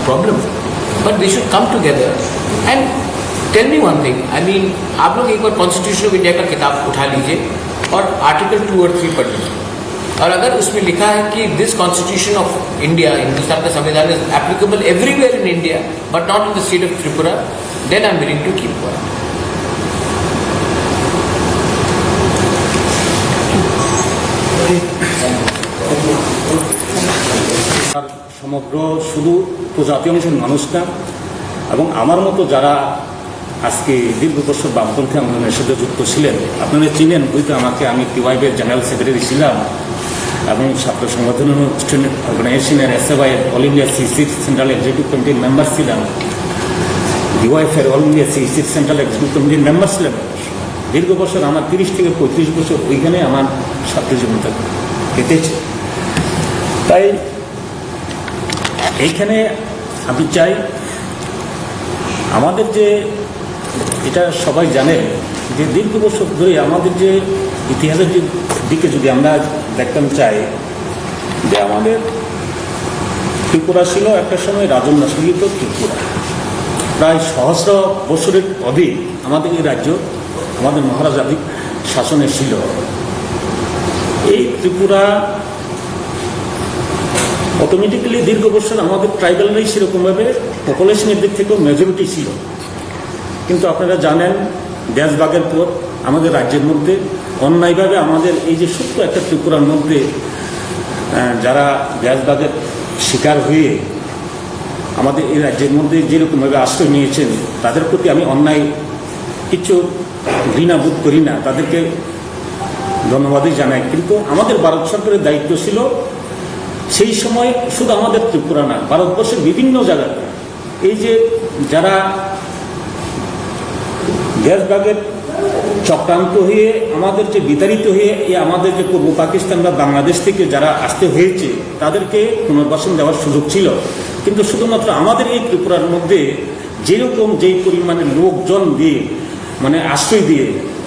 problem, but they should come together and tell me one thing. I mean, आप लोग एक बार कॉन्स्टिट्यूशन ऑफ इंडिया का किताब उठा लीजिए और आर्टिकल 2 और 3 पढ़ लीजिए, और अगर उसमें लिखा है कि this constitution of India, Hindustan का संविधान is applicable everywhere in India but not in the state of Tripura, then I am willing to keep quiet. সমগ্র শুধু উপজাতি অংশের মানুষ না, এবং আমার মতো যারা আজকে দীর্ঘ বছর বামপন্থী আন্দোলনের সাথে যুক্ত ছিলেন, আপনারা চিনেন হয়তো আমাকে, আমি টিওয়াইবের জেনারেল সেক্রেটারি ছিলাম এবং ছাত্র সংগঠন অর্গানাইজেশনের SFI all India CC central executive কমিটির মেম্বার ছিলাম, ডিওয়াইফের all India CC central executive কমিটির মেম্বার ছিলাম। দীর্ঘ বছর আমার 30 থেকে 35 বছর ওইখানে আমার ছাত্র জীবনটা কেটেছে। তাই এইখানে আমি চাই আমাদের যে, এটা সবাই জানে যে দীর্ঘ বছর ধরে আমাদের যে ইতিহাসের দিকে যদি আমরা দেখতে চাই, যে আমাদের ত্রিপুরা ছিল একটা সময় রাজন্য শাসিত ত্রিপুরা, প্রায় সহস্র বছরের অধিক আমাদের এই রাজ্য আমাদের মহারাজাধিক শাসনে ছিল। এই ত্রিপুরা অটোমেটিক্যালি দীর্ঘ বছর আমাদের ট্রাইবালরাই সেরকমভাবে পপুলেশনের দিক থেকেও মেজরিটি ছিল, কিন্তু আপনারা জানেন দেশভাগের পর আমাদের রাজ্যের মধ্যে অন্যায়ভাবে আমাদের এই যে ছোট্ট একটা ত্রিপুরার মধ্যে যারা দেশভাগের শিকার হয়ে আমাদের এই রাজ্যের মধ্যে যেরকমভাবে আশ্রয় নিয়েছেন, তাদের প্রতি আমি অন্যায় কিছু ঘৃণা বোধ করি না, তাদেরকে ধন্যবাদই জানাই। কিন্তু আমাদের ভারত সরকারের দায়িত্ব ছিল সেই সময় শুধু আমাদের ত্রিপুরা না, ভারতবর্ষের বিভিন্ন জায়গাতে এই যে যারা দেশভাগের চক্রান্ত হয়ে আমাদের যে বিতাড়িত হয়ে আমাদের যে পূর্ব পাকিস্তান বা বাংলাদেশ থেকে যারা আসতে হয়েছে, তাদেরকে পুনর্বাসন দেওয়ার সুযোগ ছিল। কিন্তু শুধুমাত্র আমাদের এই ত্রিপুরার মধ্যে যেরকম যেই পরিমাণে লোকজন দিয়ে মানে আশ্রয় দিয়ে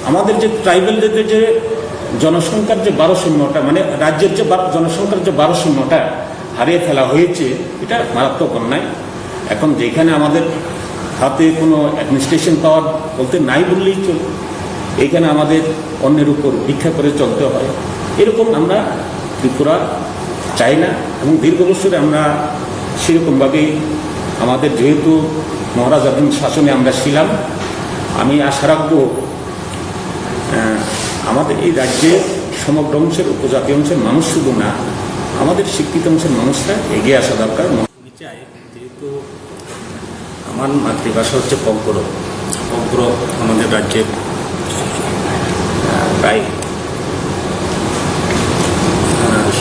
আমাদের যে ট্রাইবেলদের যে জনসংখ্যার যে 1200টা, মানে রাজ্যের যে জনসংখ্যার যে 1200টা হারিয়ে ফেলা হয়েছে, এটা মারাত্মক অন্যায়। এখন যেখানে আমাদের হাতে কোনো অ্যাডমিনিস্ট্রেশন পাওয়ার বলতে নাই বললেই চলে, এইখানে আমাদের অন্যের উপর ভিক্ষা করে চলতে হয়, এরকম আমরা ত্রিপুরা চাই না। এবং দীর্ঘ বছরে আমরা সেরকমভাবেই আমাদের যেহেতু মহারাজাধীন শাসনে আমরা ছিলাম, আমি আশা রাখবো আমাদের এই রাজ্যে সমগ্র অংশের উপজাতি অংশের মানুষ শুধু না, আমাদের শিক্ষিত অংশের মানুষরা এগিয়ে আসা দরকার। আমি চাই, যেহেতু আমার মাতৃভাষা হচ্ছে পগ্র আমাদের রাজ্যের প্রায়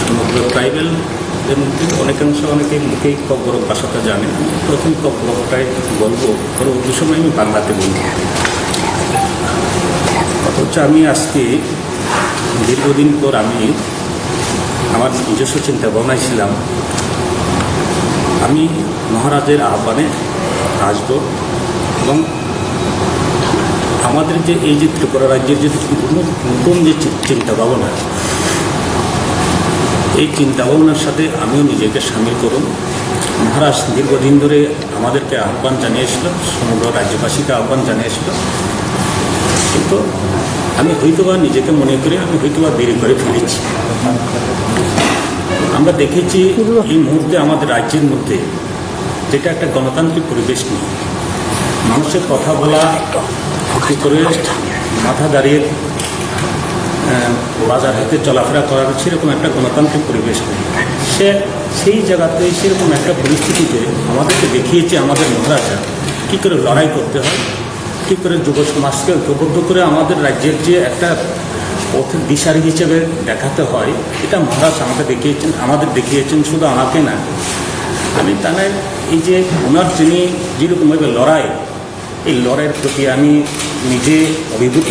সমগ্র ট্রাইবেলদের মধ্যে অনেকাংশ অনেকেই পগ্র ভাষাটা জানে। প্রথম পগ্রটাই বলবো, পরবর্তী সময় আমি বাংলাতে বলবো। অথচ আমি আজকে দীর্ঘদিন পর আমি আমার নিজস্ব চিন্তা ভাবনায় ছিলাম, আমি মহারাজের আহ্বানে আসবো এবং আমাদের যে এই যে ত্রিপুরা রাজ্যের যে নতুন যে চিন্তা ভাবনা, এই চিন্তা ভাবনার সাথে আমিও নিজেকে সামিল করুন। মহারাজ দীর্ঘদিন ধরে আমাদেরকে আহ্বান জানিয়েছিল, সমগ্র রাজ্যবাসীকে আহ্বান জানিয়েছিল, কিন্তু আমি হয়তোবা নিজেকে মনে করি আমি হয়তোবা দেরি করে ফেলেছি। আমরা দেখেছি এই মুহূর্তে আমাদের রাজ্যের মধ্যে যেটা একটা গণতান্ত্রিক পরিবেশ নেই, মানুষের কথা বলা করে মাথা দাঁড়িয়ে বাজার হাতে চলাফেরা করার সেরকম একটা গণতান্ত্রিক পরিবেশ নেই। সেই জায়গাতে সেরকম একটা পরিস্থিতিতে আমাদেরকে দেখিয়েছে আমাদের মহারাজা কী করে লড়াই করতে হয়, কী করে যুব সমাজকে ঐক্যবদ্ধ করে আমাদের রাজ্যের যে একটা পথের দিশারি হিসেবে দেখাতে হয়, এটা মহারাজ আমাদের দেখিয়েছেন শুধু আমাকে না। আমি তাহলে এই যে ওনার যিনি যেরকমভাবে এই লড়াইয়ের প্রতি আমি নিজে অভিভূত।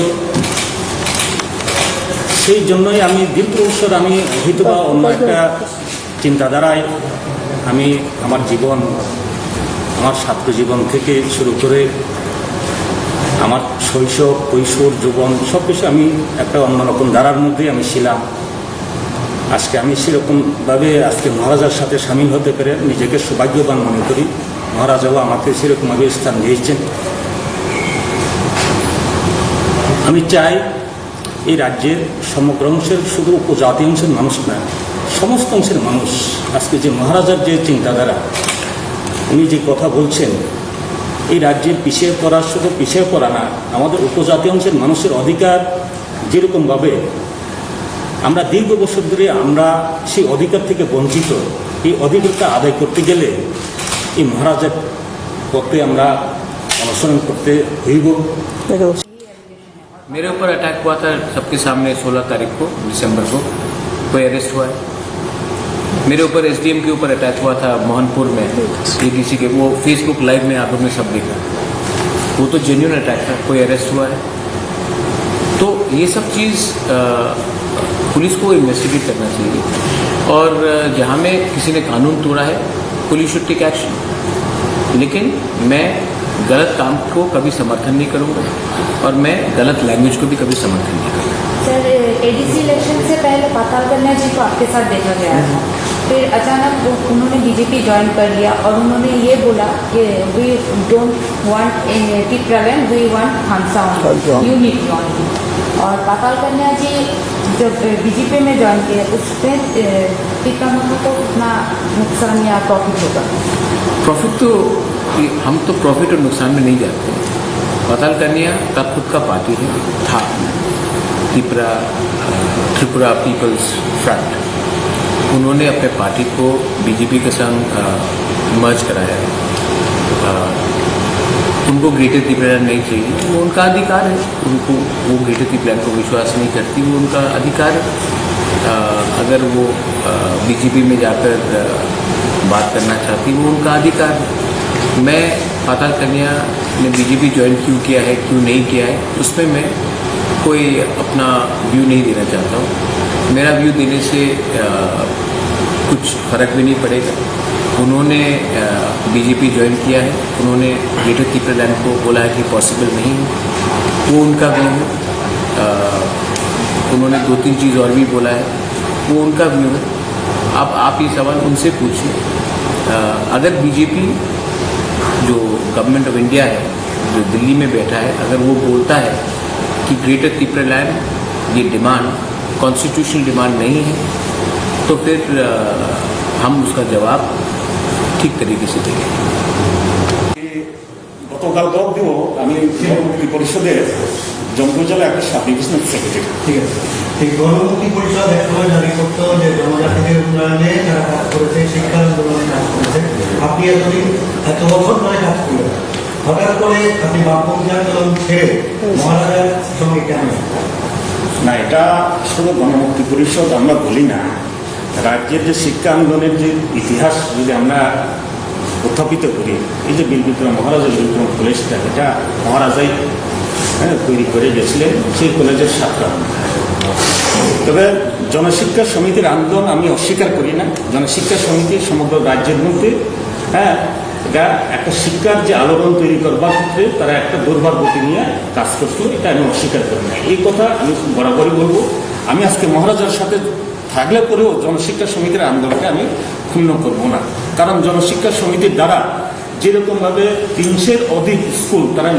সেই জন্যই আমি দীর্ঘ বছর আমি হয়তো বা অন্য একটা চিন্তাধারায় আমি আমার ছাত্র জীবন থেকে শুরু করে আমার শৈশব কৈশোর যৌবন সব কিছু আমি একটা অন্যরকম ধারার মধ্যেই আমি ছিলাম। আজকে আমি সেরকমভাবে মহারাজার সাথে সামিল হতে পেরে নিজেকে সৌভাগ্যবান মনে করি। মহারাজাও আমাকে সেরকমভাবে স্থান দিয়েছেন। আমি চাই এই রাজ্যের সমগ্র অংশের, শুধু উপজাতি অংশের মানুষ না, সমস্ত অংশের মানুষ আজকে যে মহারাজার যে চিন্তাধারা, উনি যে কথা বলছেন, এই রাজ্যের পিছিয়ে পড়া না, আমাদের উপজাতি অংশের মানুষের অধিকার যেরকমভাবে আমরা দীর্ঘ বছর ধরে আমরা সেই অধিকার থেকে বঞ্চিত, এই অধিকারটা আদায় করতে গেলে এই মহারাজার পথে আমরা অনুসরণ করতে হইব। मेरे ऊपर अटैक हुआ था सबके सामने 16 तारीख को दिसंबर को, कोई अरेस्ट हुआ है। मेरे ऊपर एसडीएम के ऊपर अटैक हुआ था मोहनपुर में, एडीसी के, वो फेसबुक लाइव में आप लोग ने सब देखा, वो तो जेन्युइन अटैक था, कोई अरेस्ट हुआ है। तो ये सब चीज़ पुलिस को इन्वेस्टिगेट करना चाहिए, और जहाँ में किसी ने कानून तोड़ा है पुलिस शुड टेक एक्शन। लेकिन मैं गलत काम को कभी समर्थन नहीं करूँगा, और मैं गलत लैंग्वेज को भी कभी समर्थन नहीं करूँगा। सर, एडीसी इलेक्शन से पहले पाताल कन्या जी को आपके साथ देखा गया था, फिर अचानक उन्होंने बीजेपी ज्वाइन कर लिया और उन्होंने ये बोला कि we don't want Tipraland, we want हांसा यूनिट ओनली। और पाताल कन्या जी जब बीजेपी में ज्वाइन किया उसमें टिप्रलन को कितना नुकसान या प्रॉफिट होगा? प्रॉफिट तो हम तो प्रॉफिट और नुकसान में नहीं जाते। पाताल कन्या का खुद का पार्टी था, त्रिपुरा पीपल्स फ्रंट। उन्होंने अपने पार्टी को बीजेपी के साथ मर्ज कराया है। उनको ग्रेटर त्रिपुरा नहीं चाहिए, वो उनका अधिकार है। उनको वो ग्रेटर त्रिपुरा को विश्वास नहीं करती, वो उनका अधिकार है। अगर वो बीजेपी में जाकर बात करना चाहती, वो उनका अधिकार है। मैं पाताल कन्या ने बीजेपी ज्वाइन क्यों किया है, क्यों नहीं किया है, उसमें मैं कोई अपना व्यू नहीं देना चाहता हूँ। मेरा व्यू देने से कुछ फर्क भी नहीं पड़ेगा। उन्होंने बीजेपी ज्वाइन किया है, उन्होंने ग्रेटर त्रिपुरा को बोला है कि पॉसिबल नहीं है, वो उनका व्यू है। उन्होंने 2-3 चीज़ और भी बोला है, वो उनका व्यू है। अब आप ये सवाल उनसे पूछिए। अगर बीजेपी जो गवर्नमेंट ऑफ इंडिया है, जो दिल्ली में बैठा है, अगर वो बोलता है कि ग्रेटर त्रिपुरा लैंड ये डिमांड कॉन्स्टिट्यूशनल डिमांड नहीं है, तो फिर हम उसका जवाब ঠিক তরিকে সে দেবে। গতকাল অবধিও আমি গণমুক্তি পরিষদের জঙ্গল জেলা একটা সাব ডিভিশনাল সেক্রেটারি। ঠিক আছে, এই গণমুক্তি পরিষদ একসময় দাবি করতো যে জনজাতিদের উন্নয়নে যারা কাজ করেছে, শিক্ষা আন্দোলনে কাজ করেছে, আপনি এত বছর ধরে কাজ করলেন, হঠাৎ করে আপনি বামপন্থী আন্দোলন ছেড়ে মহারাজার সঙ্গে কেন? না, এটা শুধু গণমুক্তি পরিষদ আমরা বলি না, রাজ্যের যে শিক্ষা আন্দোলনের যে ইতিহাস যদি আমরা উত্থাপিত করি, এই যে বিলবিক্রম মহারাজা বিলবিক্রম কলেজটা, এটা মহারাজাই তৈরি করে গেছিলেন, সেই কলেজের ছাত্র। তবে জনশিক্ষা সমিতির আন্দোলন আমি অস্বীকার করি না। জনশিক্ষা সমিতি সমগ্র রাজ্যের মধ্যে এটা একটা শিক্ষার যে আলোড়ন তৈরি করবার ক্ষেত্রে তারা একটা দুর্বার গতি নিয়ে কাজ করছিল, এটা আমি অস্বীকার করি না। এই কথা আমি বরাবরই বলবো। আমি আজকে মহারাজার সাথে থাকলে পরেও জনশিক্ষা সমিতির আন্দোলনকে আমি ক্ষুণ্ণ করব না, কারণ জনশিক্ষা সমিতির দ্বারা যেরকমভাবে 300-এর অধিক স্কুল তারা